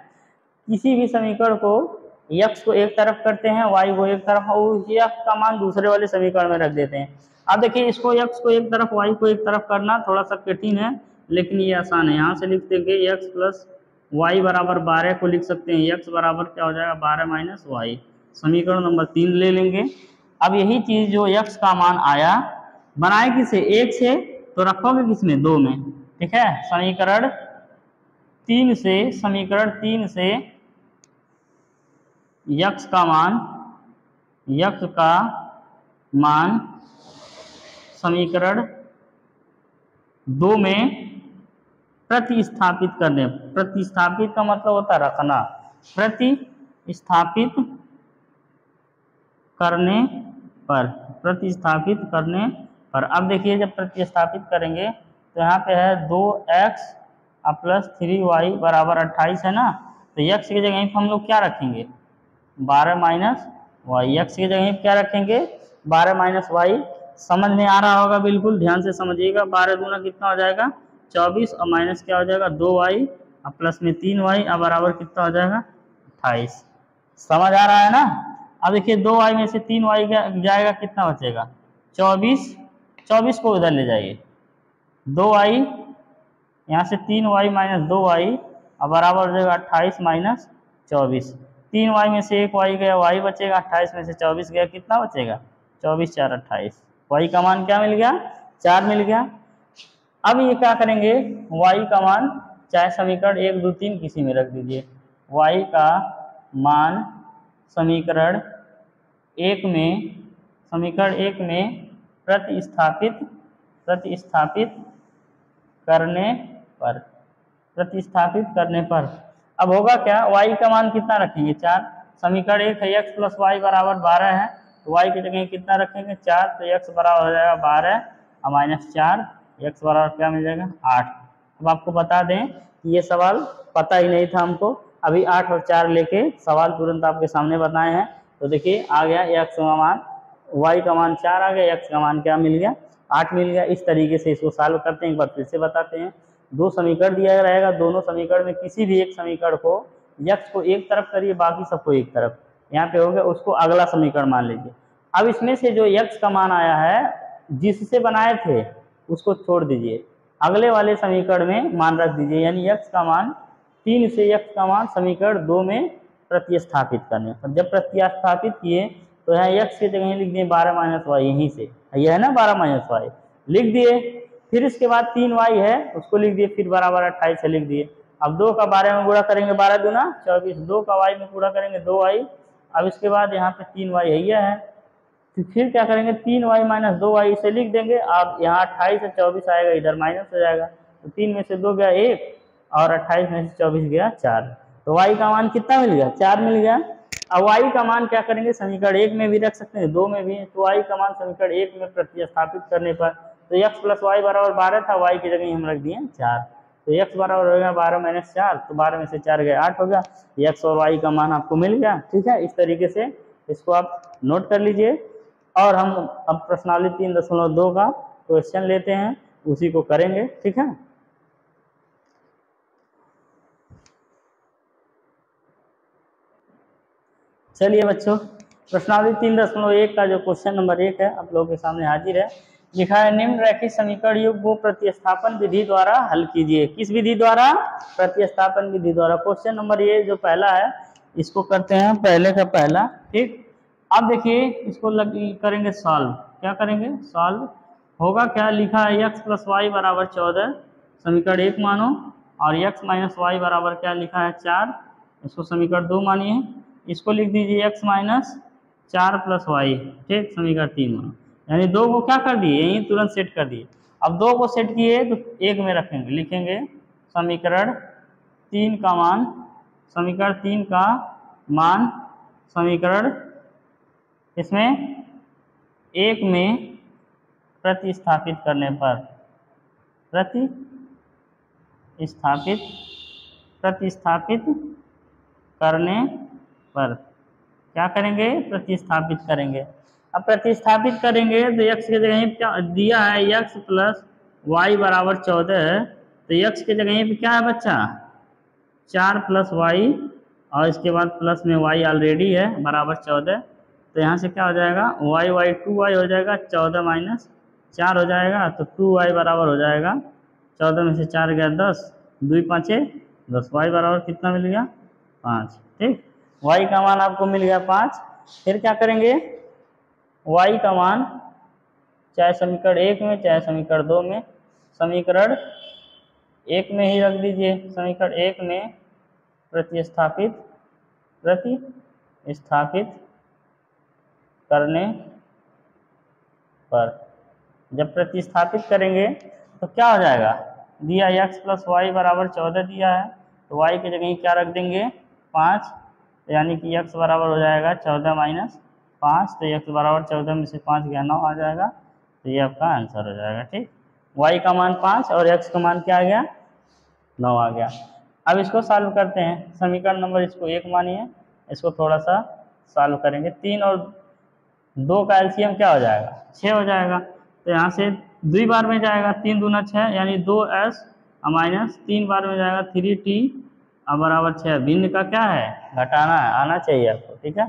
किसी भी समीकरण को x को एक तरफ करते हैं, y को एक तरफ, और x का मान दूसरे वाले समीकरण में रख देते हैं। अब देखिए, इसको x को एक तरफ, y को एक तरफ करना थोड़ा सा कठिन है, लेकिन ये आसान है। यहाँ से लिख देंगे x + y = 12 को लिख सकते हैं, x बराबर क्या हो जाएगा 12 - y। समीकरण नंबर 3 ले लेंगे। अब यही चीज जो x का मान आया, बनाए किसे, 1 से, तो रखोगे किसमें, 2 में, ठीक है। समीकरण 3 से x का मान समीकरण 2 में प्रतिस्थापित करने। प्रतिस्थापित का मतलब होता है रखना, स्थापित करने पर, प्रतिस्थापित करने पर। अब देखिए जब प्रतिस्थापित करेंगे तो यहाँ पे है 2x प्लस 3y बराबर 28 है ना, तो x की जगह हम लोग क्या रखेंगे 12 माइनस वाई। एक्स की जगह क्या रखेंगे 12 माइनस वाई। समझ में आ रहा होगा, बिल्कुल ध्यान से समझिएगा। 12 दूना कितना हो जाएगा 24 और माइनस क्या हो जाएगा 2y और प्लस में 3y और बराबर कितना हो जाएगा 28। समझ आ रहा है ना। अब देखिए 2y में से 3y जाएगा, कितना बचेगा 24। 24 को उधर ले जाइए, 2y यहाँ से 3y माइनस 2y और बराबर हो जाएगा 28 माइनस 24। 3y में से 1y गया, y बचेगा। 28 में से 24 गया, कितना बचेगा 24 4 28। y का मान क्या मिल गया 4 मिल गया। अब ये क्या करेंगे y का मान चाहे समीकरण 1 2 3 किसी में रख दीजिए। y का मान समीकरण 1 में प्रतिस्थापित करने पर, प्रतिस्थापित करने पर अब होगा क्या, y का मान कितना रखेंगे 4। समीकरण 1 है x प्लस वाई बराबर 12 है, तो y की जगह कितना रखेंगे 4, तो x बराबर हो जाएगा 12 और माइनस 4, x बराबर क्या मिल जाएगा 8। अब आपको बता दें कि ये सवाल पता ही नहीं था हमको, अभी 8 और 4 लेके सवाल तुरंत आपके सामने बताए हैं। तो देखिए आ गया x का मान, y का मान 4 आ गया, x का मान क्या मिल गया 8 मिल गया। इस तरीके से इसको सॉल्व करते हैं। एक बार फिर से बताते हैं, दो समीकरण दिया रहेगा, दोनों समीकरण में किसी भी एक समीकरण को x को एक तरफ करिए, बाकी सबको एक तरफ। यहाँ पे हो गया, उसको अगला समीकरण मान लीजिए। अब इसमें से जो x का मान आया है जिससे बनाए थे उसको छोड़ दीजिए, अगले वाले समीकरण में मान रख दीजिए, यानी x का मान 3 से x का मान समीकरण 2 में प्रतिस्थापित करने पर। जब प्रतिस्थापित किए तो यहाँ x की जगह लिख दिए 12 माइनस वाई, यहीं से यह है ना 12 माइनस वाई लिख दिए। फिर इसके बाद 3y है उसको लिख दिए, फिर बराबर 28 से लिख दिए। अब 2 का 12 में गुणा करेंगे 12 दूना 24, 2 का y में गुणा करेंगे 2y। अब इसके बाद यहाँ पे 3y है, तो फिर क्या करेंगे 3y माइनस 2y इसे लिख देंगे। अब यहाँ 28 से 24 आएगा, इधर माइनस हो जाएगा, तो 3 में से 2 गया 1 और 28 में से 24 गया 4, तो y का मान कितना मिल गया 4 मिल गया। अब y का मान क्या करेंगे समीकरण 1 में भी रख सकते हैं, 2 में भी, तो y का मान समीकरण 1 में प्रतिस्थापित करने पर, तो x प्लस वाई बराबर 12 था, y की जगह हम रख दिए 4, तो x बराबर हो गया 12 माइनस 4, तो 12 में से 4 गया 8 हो गया। x और y का मान आपको मिल गया। ठीक है, इस तरीके से इसको आप नोट कर लीजिए। और हम अब प्रश्नावली 3.2 का क्वेश्चन लेते हैं, उसी को करेंगे। ठीक है, चलिए बच्चों, प्रश्नावली 3.1 का जो क्वेश्चन नंबर 1 है आप लोगों के सामने हाजिर है। लिखा है निम्न रैखिक समीकरण युग्म को प्रतिस्थापन विधि द्वारा हल कीजिए। किस विधि द्वारा, प्रतिस्थापन विधि द्वारा। क्वेश्चन नंबर ये जो पहला है इसको करते हैं पहले का पहला। ठीक, अब देखिए इसको करेंगे सॉल्व। क्या करेंगे सॉल्व, होगा क्या, लिखा है x प्लस वाई बराबर 14 समीकरण 1 मानो, और x माइनस वाई बराबर क्या लिखा है 4, इसको समीकरण 2 मानिए। इसको लिख दीजिए x माइनस 4 प्लस वाई, ठीक, समीकरण 3 मानो। यानी 2 को क्या कर दिए यहीं तुरंत सेट कर दिए। अब 2 को सेट किए तो 1 में रखेंगे, लिखेंगे समीकरण 3 का मान, समीकरण 3 का मान समीकरण इसमें 1 में प्रतिस्थापित करने पर, प्रतिस्थापित करने पर क्या करेंगे, प्रतिस्थापित करेंगे। अब प्रतिस्थापित करेंगे तो x की जगह क्या दिया है, x प्लस वाई बराबर 14 है, तो x की जगह पे क्या है बच्चा 4 प्लस वाई, और इसके बाद प्लस में y ऑलरेडी है बराबर 14, तो यहाँ से क्या हो जाएगा y 2y हो जाएगा, 14 माइनस 4 हो जाएगा, तो 2y बराबर हो जाएगा 14 में से 4 गया 10, 2 5 10, y बराबर कितना मिल गया 5। ठीक, y का मान आपको मिल गया 5। फिर क्या करेंगे, y का मान चाहे समीकरण 1 में चाहे समीकरण 2 में, समीकरण 1 में ही रख दीजिए। समीकरण 1 में प्रतिस्थापित करने पर, जब प्रतिस्थापित करेंगे तो क्या हो जाएगा, दिया x प्लस वाई बराबर 14 दिया है, तो y की जगह क्या रख देंगे 5, तो यानी कि x बराबर हो जाएगा 14 माइनस 5, तो x बराबर 14 में से 5 गया 9 आ जाएगा, तो ये आपका आंसर हो जाएगा। ठीक, y का मान 5 और x का मान क्या आ गया, 9 आ गया। अब इसको सॉल्व करते हैं, समीकरण नंबर इसको 1 मानिए, इसको थोड़ा सा सॉल्व करेंगे। 3 और 2 का एलसीएम क्या हो जाएगा, 6 हो जाएगा। तो यहाँ से 2 बार में जाएगा, 3 दूना 6 यानी 2s माइनस 3 बार में जाएगा 3t बराबर 6। भिन्न का क्या है, घटाना है, आना चाहिए आपको। ठीक है,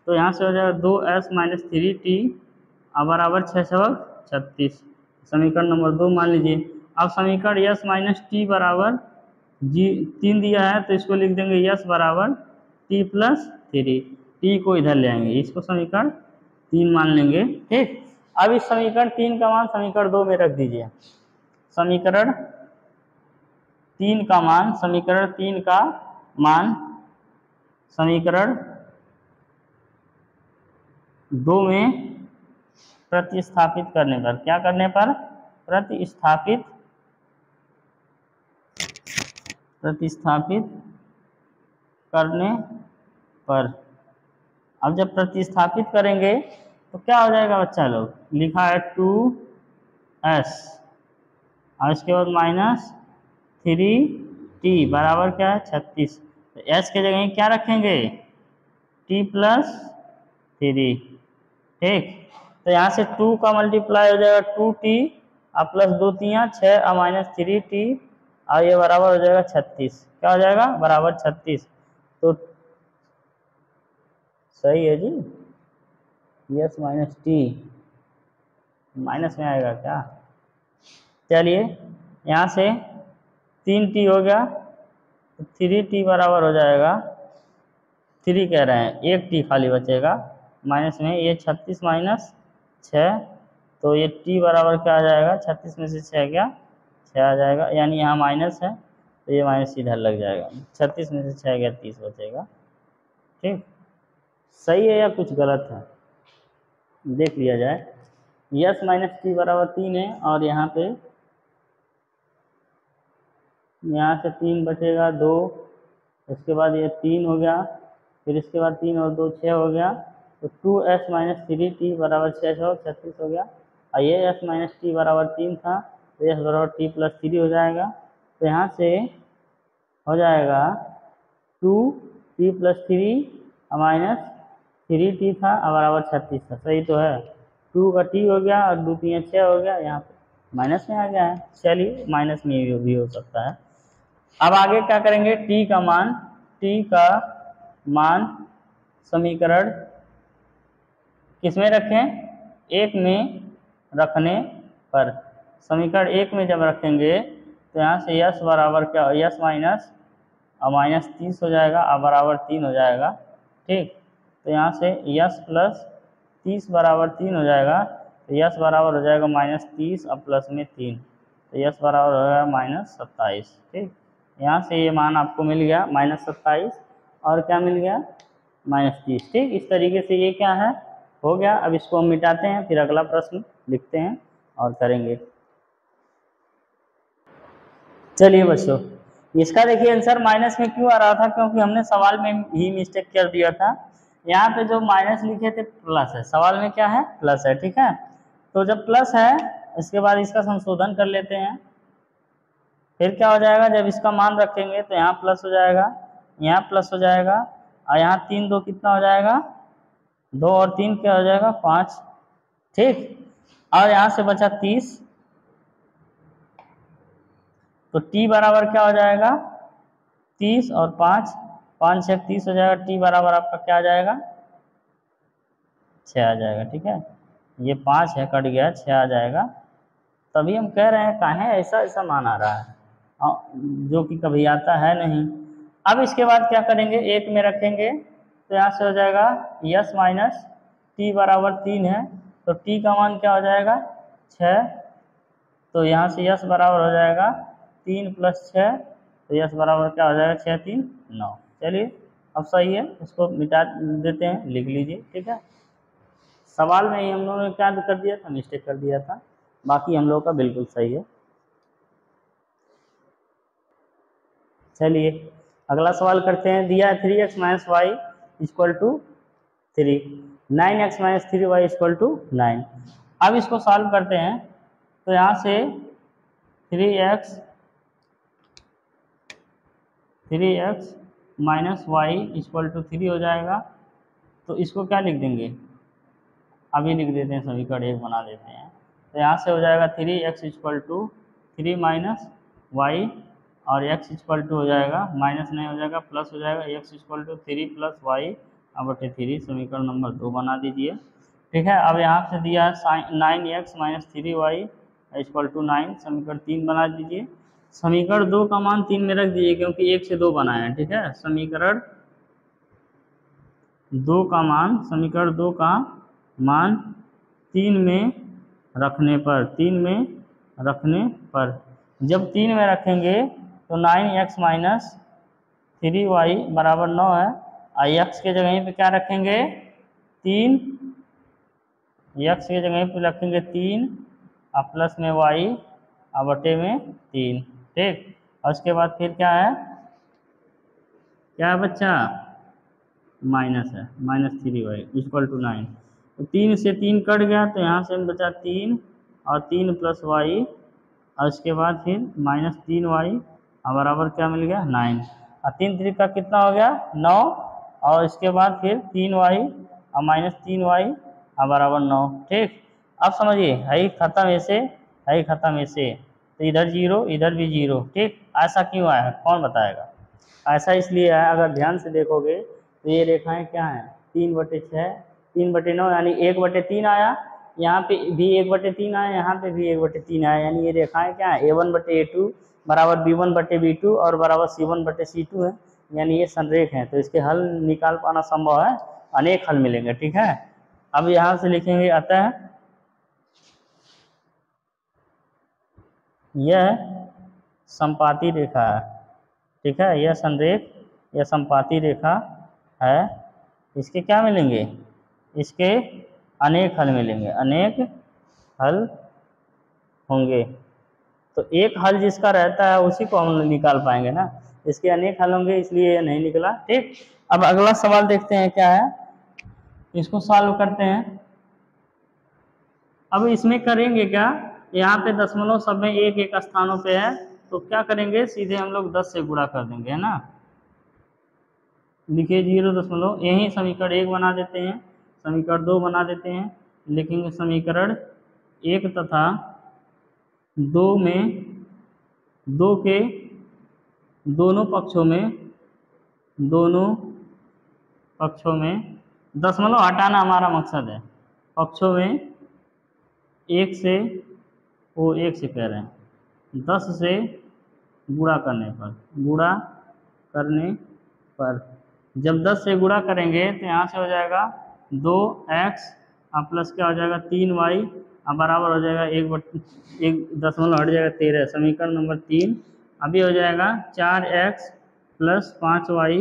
तो यहाँ से हो जाएगा 2s माइनस 3t बराबर 6 सबक 36। समीकरण नंबर 2 मान लीजिए। अब समीकरण s माइनस टी बराबर 3 दिया है, तो इसको लिख देंगे s बराबर t प्लस 3। टी को इधर ले आएंगे, इसको समीकरण 3 मान लेंगे। ठीक, अब इस समीकरण 3 का मान समीकरण 2 में रख दीजिए। समीकरण 3 का मान, समीकरण 3 का मान समीकरण 2 में प्रतिस्थापित करने पर, क्या करने पर, प्रतिस्थापित करने पर। अब जब प्रतिस्थापित करेंगे तो क्या हो जाएगा बच्चा लोग, लिखा है 2s और इसके बाद माइनस 3t बराबर क्या है 36। तो s के जगह क्या रखेंगे, t प्लस 3। ठीक, तो यहाँ से 2 का मल्टीप्लाई हो जाएगा 2t और प्लस 2 3 6 और माइनस 3t और ये बराबर हो जाएगा 36। क्या हो जाएगा, बराबर 36। तो सही है जी, यस माइनस टी, माइनस में आएगा क्या। चलिए यहाँ से 3t हो गया, तो 3t बराबर हो जाएगा, 3 कह रहे हैं, 1t खाली बचेगा माइनस में, ये 36 माइनस 6, तो ये t बराबर क्या आ जाएगा, 36 में से 6 गया 6 आ जाएगा, यानी यहाँ माइनस है तो ये माइनस इधर लग जाएगा, 36 में से 6 गया 30 बचेगा। ठीक, सही है या कुछ गलत है, देख लिया जाए। यस माइनस टी बराबर 3 है, और यहाँ पे यहाँ से 3 बचेगा 2, इसके बाद ये 3 हो गया, फिर इसके बाद 3 और 2 6 हो गया, तो 2s माइनस 3t बराबर 6 36 हो गया। और ये s माइनस टी बराबर 3 था, तो s बराबर t प्लस 3 हो जाएगा। तो यहाँ से हो जाएगा 2t प्लस 3 माइनस 3t था बराबर 36 था, सही तो है। 2 का t हो गया और 2 3 6 हो गया, यहाँ पे माइनस में आ गया है। चलिए माइनस में भी हो सकता है। अब आगे क्या करेंगे, t का मान समीकरण किसमें रखें, 1 में रखने पर। समीकरण 1 में जब रखेंगे तो यहाँ से यस बराबर क्या, यस माइनस माइनस 30 हो जाएगा और बराबर 3 हो जाएगा। ठीक, तो यहाँ से यस प्लस 30 बराबर 3 हो जाएगा, तो यस बराबर हो जाएगा माइनस 30 और प्लस में 3, तो यस बराबर हो जाएगा माइनस 27। ठीक, यहाँ से ये मान आपको मिल गया माइनस 27 और क्या मिल गया, माइनस 30। ठीक, इस तरीके से ये क्या है, हो गया। अब इसको हम मिटाते हैं, फिर अगला प्रश्न लिखते हैं और करेंगे। चलिए बच्चों, इसका देखिए आंसर माइनस में क्यों आ रहा था, क्योंकि हमने सवाल में ही मिस्टेक कर दिया था। यहाँ पे जो माइनस लिखे थे प्लस है, सवाल में क्या है, प्लस है। ठीक है, तो जब प्लस है इसके बाद इसका संशोधन कर लेते हैं। फिर क्या हो जाएगा, जब इसका मान रखेंगे तो यहाँ प्लस हो जाएगा, यहाँ प्लस हो जाएगा, और यहाँ 3 2 कितना हो जाएगा, 2 और 3 क्या हो जाएगा, 5। ठीक, और यहाँ से बचा 30, तो t बराबर क्या हो जाएगा, 30 और 5 5 6 30 हो जाएगा, t बराबर आपका क्या आ जाएगा, 6 आ जाएगा। ठीक है, ये 5 है, कट गया, 6 आ जाएगा। तभी हम कह रहे हैं काहे ऐसा ऐसा मान आ रहा है, जो कि कभी आता है नहीं। अब इसके बाद क्या करेंगे, 1 में रखेंगे तो यहाँ से हो जाएगा यस माइनस टी बराबर 3 है, तो t का मान क्या हो जाएगा, 6, तो यहाँ से यस बराबर हो जाएगा 3 प्लस 6, तो यस बराबर क्या हो जाएगा, 6 3 9। चलिए अब सही है, इसको मिटा देते हैं, लिख लीजिए। ठीक है, सवाल में ही हम लोगों ने क्या कर दिया था, मिस्टेक कर दिया था, बाकी हम लोग का बिल्कुल सही है। चलिए अगला सवाल करते हैं। दिया है 3x minus y equal to 3, 9x minus 3y equal to 9। अब इसको सॉल्व करते हैं तो यहाँ से 3x minus y equal to 3 हो जाएगा। तो इसको क्या लिख देंगे, अभी लिख देते हैं, समीकरण 1 बना देते हैं। तो यहाँ से हो जाएगा 3x equal to 3 minus y, और x इक्वल टू हो जाएगा, माइनस नहीं हो जाएगा प्लस हो जाएगा, x equal to 3 plus y बटे 3, समीकरण नंबर 2 बना दीजिए। ठीक है, अब यहाँ से दिया है 9x minus 3y equal to 9, समीकरण 3 बना दीजिए। समीकरण 2 का मान 3 में रख दीजिए क्योंकि 1 से 2 बनाए हैं। ठीक है, समीकरण 2 का मान 3 में रखने पर, जब 3 में रखेंगे तो 9x माइनस 3y बराबर 9 है, और x के जगह पे क्या रखेंगे 3, x के जगह पे रखेंगे 3 और प्लस में y और बटे में 3। ठीक, और उसके बाद फिर क्या है बच्चा, माइनस है, माइनस 3y इक्वल टू 9। तो 3 से 3 कट गया तो यहाँ से बचा 3 और 3 प्लस वाई, और उसके बाद फिर माइनस 3y और बराबर क्या मिल गया 9, और 3 3 का कितना हो गया 9, और इसके बाद फिर 3y और माइनस 3y और बराबर 9। ठीक, अब समझिए है खत्म ऐसे, तो इधर 0 इधर भी 0। ठीक, ऐसा क्यों आया, कौन बताएगा? ऐसा इसलिए है, अगर ध्यान से देखोगे तो ये रेखाएं क्या हैं, 3/6, 3/9 यानी 1/3 आया, यहाँ पे भी 1/3 आया, यहाँ पे भी 1/3 आया, यानी ये रेखाएं क्या है A1/A2 बराबर B1/B2 और बराबर C1/C2 है, यानी ये संरेख हैं। तो इसके हल निकाल पाना संभव है, अनेक हल मिलेंगे। ठीक है, अब यहाँ से लिखेंगे अतः यह संपाती रेखा है। ठीक है, यह संरेख, यह संपाती रेखा है, इसके क्या मिलेंगे, इसके अनेक हल मिलेंगे, अनेक हल होंगे। तो एक हल जिसका रहता है उसी को हम निकाल पाएंगे ना, इसके अनेक हल होंगे, इसलिए ये नहीं निकला। ठीक, अब अगला सवाल देखते हैं क्या है, इसको सॉल्व करते हैं। अब इसमें करेंगे क्या, यहाँ पे दशमलव सब में एक एक स्थानों पे है, तो क्या करेंगे, सीधे हम लोग 10 से गुणा कर देंगे, है ना। लिखिए 0, यही समीकरण 1 बना देते हैं, समीकरण 2 बना देते हैं, लिखेंगे समीकरण 1 तथा 2 में 2 के दोनों पक्षों में दशमलव हटाना हमारा मकसद है, पक्षों में 1 से कह रहे हैं 10 से गुणा करने पर, जब 10 से गुणा करेंगे तो यहाँ से हो जाएगा 2x प्लस क्या हो जाएगा 3y बराबर हो जाएगा 1 दशमलव हट जाएगा 13, समीकरण नंबर 3। अभी हो जाएगा 4x प्लस 5y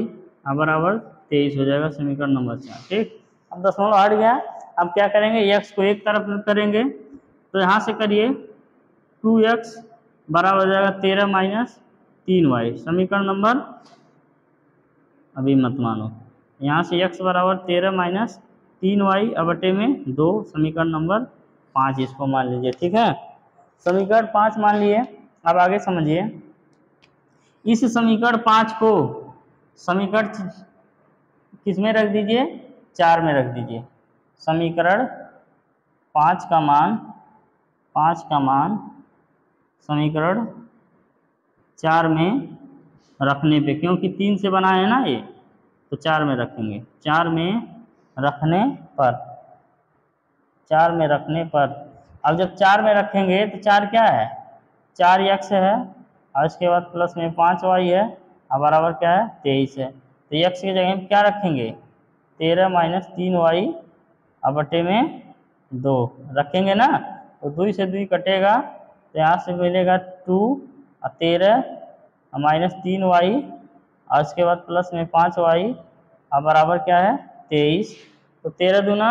बराबर 23 हो जाएगा, समीकरण नंबर 4। ठीक, अब दशमलव हट गया, अब क्या करेंगे, x को एक तरफ करेंगे, तो यहाँ से करिए 2x बराबर हो जाएगा 13 माइनस 3y, समीकरण नंबर, अभी मत मानो, यहाँ से x बराबर 13 माइनस 3y बटे में 2, समीकरण नंबर 5 इसको मान लीजिए। ठीक है, समीकरण 5 मान लिए। अब आगे समझिए, इस समीकरण 5 को समीकरण किस में रख दीजिए, 4 में रख दीजिए। समीकरण 5 का मान समीकरण 4 में रखने पे, क्योंकि 3 से बना है ना ये, तो 4 में रखेंगे, 4 में रखने पर, अब जब 4 में रखेंगे तो 4 क्या है, 4x है, और इसके बाद प्लस में 5y है और बराबर क्या है 23 है। तो x की जगह क्या रखेंगे, 13 माइनस 3y बटे में 2 रखेंगे ना, तो 2 से 2 कटेगा, तो यहाँ से मिलेगा 2 और 13 माइनस 3y और इसके बाद प्लस में 5y और बराबर क्या है 23। तो 13 दूना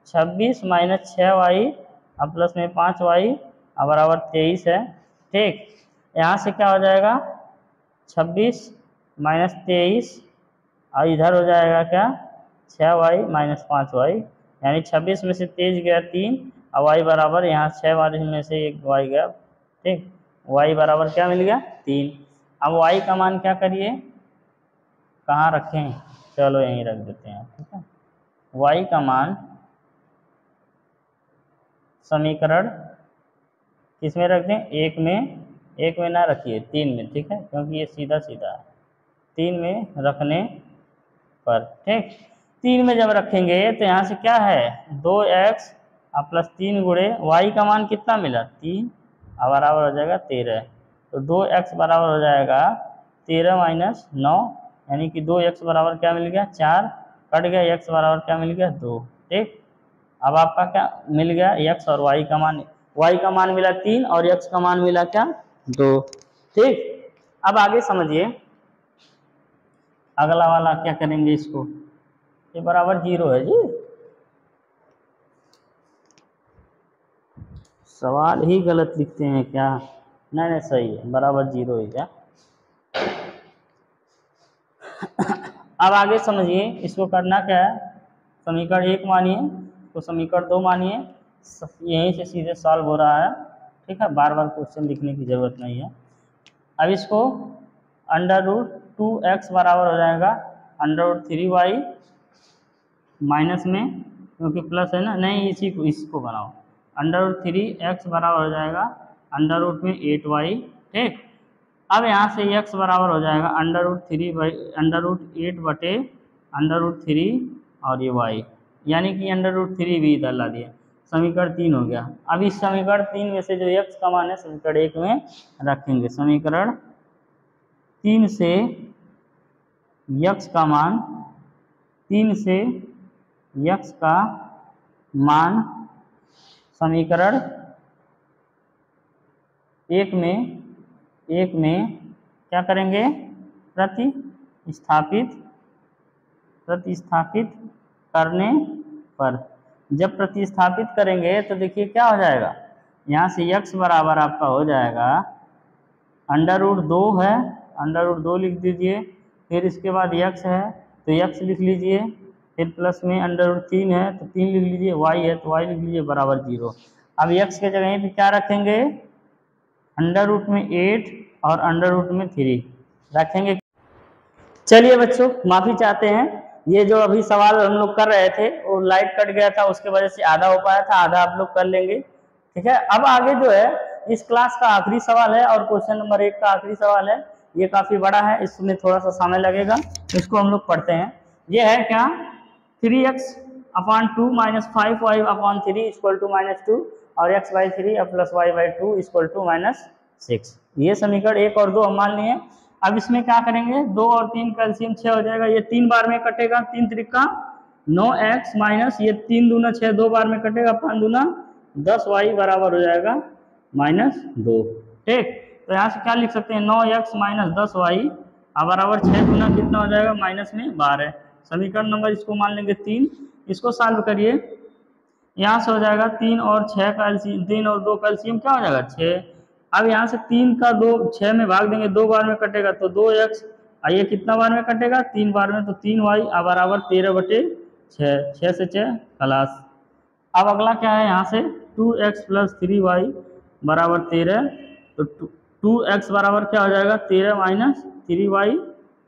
26 माइनस 6y और प्लस में 5y और बराबर 23 है। ठीक, यहाँ से क्या हो जाएगा 26 माइनस 23 और इधर हो जाएगा क्या 6y माइनस 5y, यानी 26 में से 23 गया 3, और y बराबर यहाँ 6 वाले में से एक y गया, ठीक, y बराबर क्या मिल गया 3। अब y का मान क्या करिए, कहाँ रखें, चलो यहीं रख देते हैं, ठीक है। y का मान समीकरण किस में रख दें, एक में ना रखिए, 3 में, ठीक है, क्योंकि ये सीधा सीधा है। 3 में रखने पर, ठीक, 3 में जब रखेंगे तो यहाँ से क्या है 2x प्लस 3 गुणे y का मान कितना मिला 3, और बराबर हो जाएगा 13। तो 2x बराबर हो जाएगा 13 माइनस 9, यानी कि 2x बराबर क्या मिल गया 4, कट गया x बराबर क्या मिल गया 2, ठीक। अब आपका क्या मिल गया x और y का मान, y का मान मिला 3 और x का मान मिला क्या 2, ठीक। अब आगे समझिए, अगला वाला क्या करेंगे, इसको ये बराबर 0 है जी, सवाल ही गलत लिखते हैं क्या, नहीं नहीं सही है, बराबर 0 है क्या। अब आगे समझिए, इसको करना क्या है, समीकरण 1 मानिए तो समीकरण 2 मानिए, यहीं से सीधे सॉल्व हो रहा है, ठीक है, बार बार क्वेश्चन लिखने की जरूरत नहीं है। अब इसको √2x बराबर हो जाएगा √3y माइनस में, क्योंकि प्लस है ना, नहीं इसी को इसको बनाओ, √3x बराबर हो जाएगा अंडर रूट में 8y, ठीक। अब यहाँ से x बराबर हो जाएगा √8 बटे √3 और ये y, यानी कि √3 भी इधर ला दिया, समीकरण 3 हो गया। अब इस समीकरण 3 में से जो x का मान है समीकरण 1 में रखेंगे, समीकरण 3 से x का मान, 3 से x का मान समीकरण 1 में क्या करेंगे, प्रतिस्थापित करने पर, जब प्रतिस्थापित करेंगे तो देखिए क्या हो जाएगा, यहाँ से x बराबर आपका हो जाएगा √2 है, √2 लिख दीजिए, फिर इसके बाद x है तो x लिख लीजिए, फिर प्लस में √3 है तो 3 लिख लीजिए, y है तो y लिख लीजिए, बराबर 0। अब x के जगह पे क्या रखेंगे, √8 और √3 रखेंगे। चलिए बच्चों, माफ़ी चाहते हैं, ये जो अभी सवाल हम लोग कर रहे थे वो लाइट कट गया था, उसके वजह से आधा हो पाया था, आधा आप लोग कर लेंगे, ठीक है। अब आगे जो है इस क्लास का आखिरी सवाल है और क्वेश्चन नंबर 1 का आखिरी सवाल है, ये काफ़ी बड़ा है, इसमें थोड़ा सा समय लगेगा, इसको हम लोग पढ़ते हैं। ये है क्या, 3x/2 minus 5y/3 equal to -2 और x/3 plus y/2 equal to -6, ये समीकरण 1 और 2 हम मान लिए। अब इसमें क्या करेंगे, 2 और 3 का एलसीएम 6 हो जाएगा, ये 3 बार में कटेगा, 3 त्रिका 9x माइनस ये 3 दूना 6 2 बार में कटेगा, 5 दूना 10y बराबर हो जाएगा -2, ठीक। तो यहाँ से क्या लिख सकते हैं, 9x माइनस 10y बराबर 6 दूना कितना हो जाएगा -12, समीकरण नंबर इसको मान लेंगे 3। इसको सॉल्व करिए, यहाँ से हो जाएगा 3 और 6 का एलसीएम, 3 और 2 का एलसीएम क्या हो जाएगा 6। अब यहाँ से 3 का 2 6 में भाग देंगे, 2 बार में कटेगा तो 2x, ये कितना बार में कटेगा 3 बार में, तो 3y बराबर 13/6, 6 से 6 खलास। अब अगला क्या है, यहाँ से 2x प्लस 3y बराबर 13, तो 2x बराबर क्या हो जाएगा 13 माइनस 3y,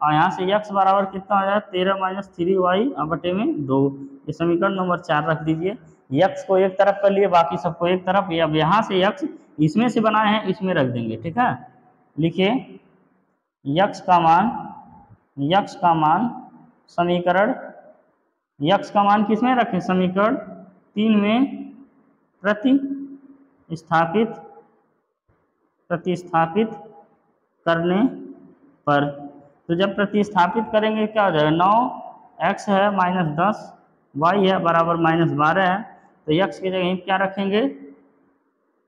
और यहाँ से x बराबर कितना हो जाएगा 13 माइनस 3y बटे में 2, ये समीकरण नंबर 4 रख दीजिए। x को एक तरफ कर लिए, बाकी सबको एक तरफ, अब यहाँ से x इसमें से बनाए हैं इसमें रख देंगे, ठीक है। लिखिए x का मान समीकरण, x का मान किसमें रखें, समीकरण 3 में प्रतिस्थापित करने पर, तो जब प्रतिस्थापित करेंगे क्या हो जाएगा, 9x है माइनस 10 y है बराबर -12 है, तो x की जगह क्या रखेंगे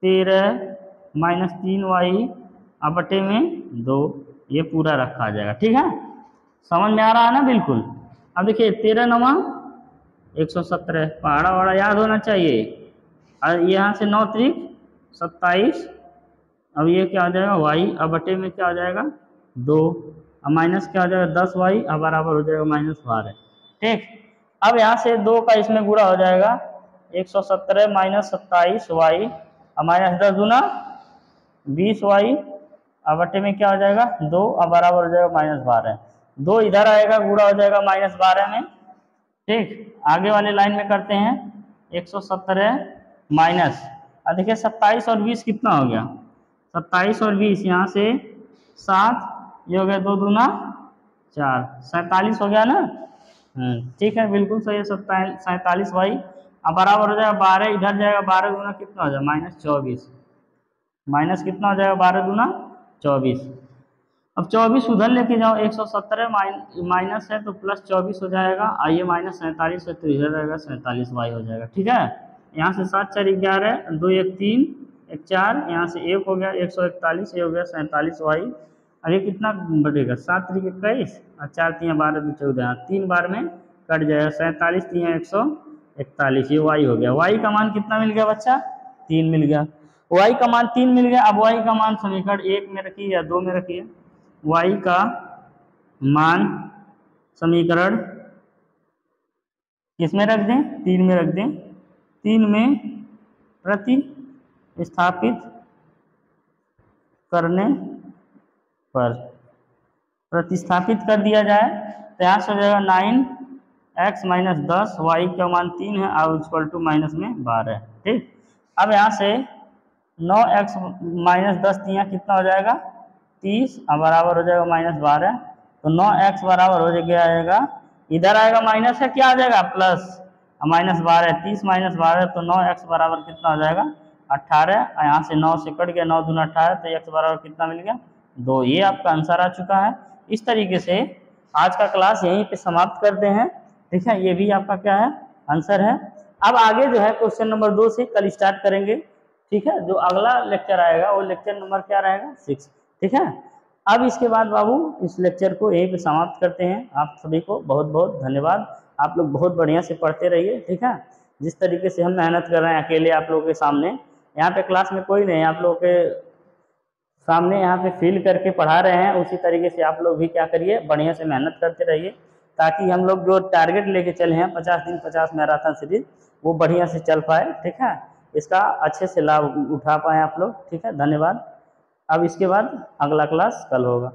13 माइनस 3y बटे में 2, ये पूरा रखा जाएगा, ठीक है। समझ में आ रहा है ना, बिल्कुल। अब देखिए 13 9 117, पहाड़ा वाड़ा याद होना चाहिए, और यहाँ से 9 त्रिक 27, अब ये क्या हो जाएगा y बटे में क्या हो जाएगा 2, अब माइनस क्या हो जाएगा 10y बराबर हो जाएगा -12, ठीक। अब यहाँ से 2 का इसमें गुणा हो जाएगा 117 माइनस 27y और माइनस 10 दूना 20y और बटे में क्या हो जाएगा 2 और बराबर हो जाएगा -12। 2 इधर आएगा, गुणा हो जाएगा -12 में। ठीक, आगे वाले लाइन में करते हैं 117 माइनस, अब देखिए 27 और 20 कितना हो गया, 27 और 20 यहाँ से 7, ये हो गया 2 दूना 4, 47 हो गया ना। ठीक है, बिल्कुल सही है, 47 भाई। अब बराबर हो जाएगा 12, इधर जाएगा 12 दूना कितना हो जाएगा -24, माइनस कितना हो जाएगा 12 दूना 24। अब 24 उधर लेके जाओ, 117 माइनस है तो प्लस 24 हो जाएगा, आइए माइनस 47 है तो इधर रहेगा 47y हो जाएगा। ठीक है, यहाँ से 7 4 11, 2 1 3 1 4, यहाँ से 1 हो गया 141, ये हो गया 47y। अब ये कितना बढ़ेगा 7 3 21 और 4 3 12 2 14, 3 बार में कट जाएगा 47 3 141, ये y हो गया। y का मान कितना मिल गया बच्चा 3 मिल गया, y का मान 3 मिल गया। अब y का मान समीकरण 1 में रखिए या 2 में रखिए, y का मान समीकरण किसमें रख दें 3 में रख दें, 3 में प्रतिस्थापित करने पर प्रतिस्थापित कर दिया जाए तो यहाँ से हो जाएगा 9x माइनस 10, y का मान 3 है और इक्वल टू माइनस में 12। ठीक, अब यहाँ से 9x माइनस 10 यहाँ कितना हो जाएगा 30 और बराबर हो जाएगा -12, तो 9x बराबर हो जाएगा, इधर आएगा माइनस है, क्या आ जाएगा प्लस, -12, 30 माइनस 12 तो 9x बराबर कितना हो जाएगा 18, और यहाँ से 9 से कट गया, 9 दूना 18, तो x बराबर कितना मिल गया 2। ये आपका आंसर आ चुका है। इस तरीके से आज का क्लास यहीं पे समाप्त करते हैं। ठीक है, ये भी आपका क्या है आंसर है। अब आगे जो है क्वेश्चन नंबर 2 से कल स्टार्ट करेंगे। ठीक है, जो अगला लेक्चर आएगा वो लेक्चर नंबर क्या रहेगा 6। ठीक है, अब इसके बाद बाबू इस लेक्चर को यहीं पे समाप्त करते हैं। आप सभी को बहुत बहुत धन्यवाद, आप लोग बहुत बढ़िया से पढ़ते रहिए। ठीक है, जिस तरीके से हम मेहनत कर रहे हैं अकेले आप लोगों के सामने, यहाँ पे क्लास में कोई नहीं, आप लोगों के सामने यहाँ पे फील करके पढ़ा रहे हैं, उसी तरीके से आप लोग भी क्या करिए बढ़िया से मेहनत करते रहिए, ताकि हम लोग जो टारगेट लेके चले हैं 50 दिन 50 मैराथन सीरीज वो बढ़िया से चल पाए। ठीक है, इसका अच्छे से लाभ उठा पाए आप लोग। ठीक है, धन्यवाद। अब इसके बाद अगला क्लास कल होगा।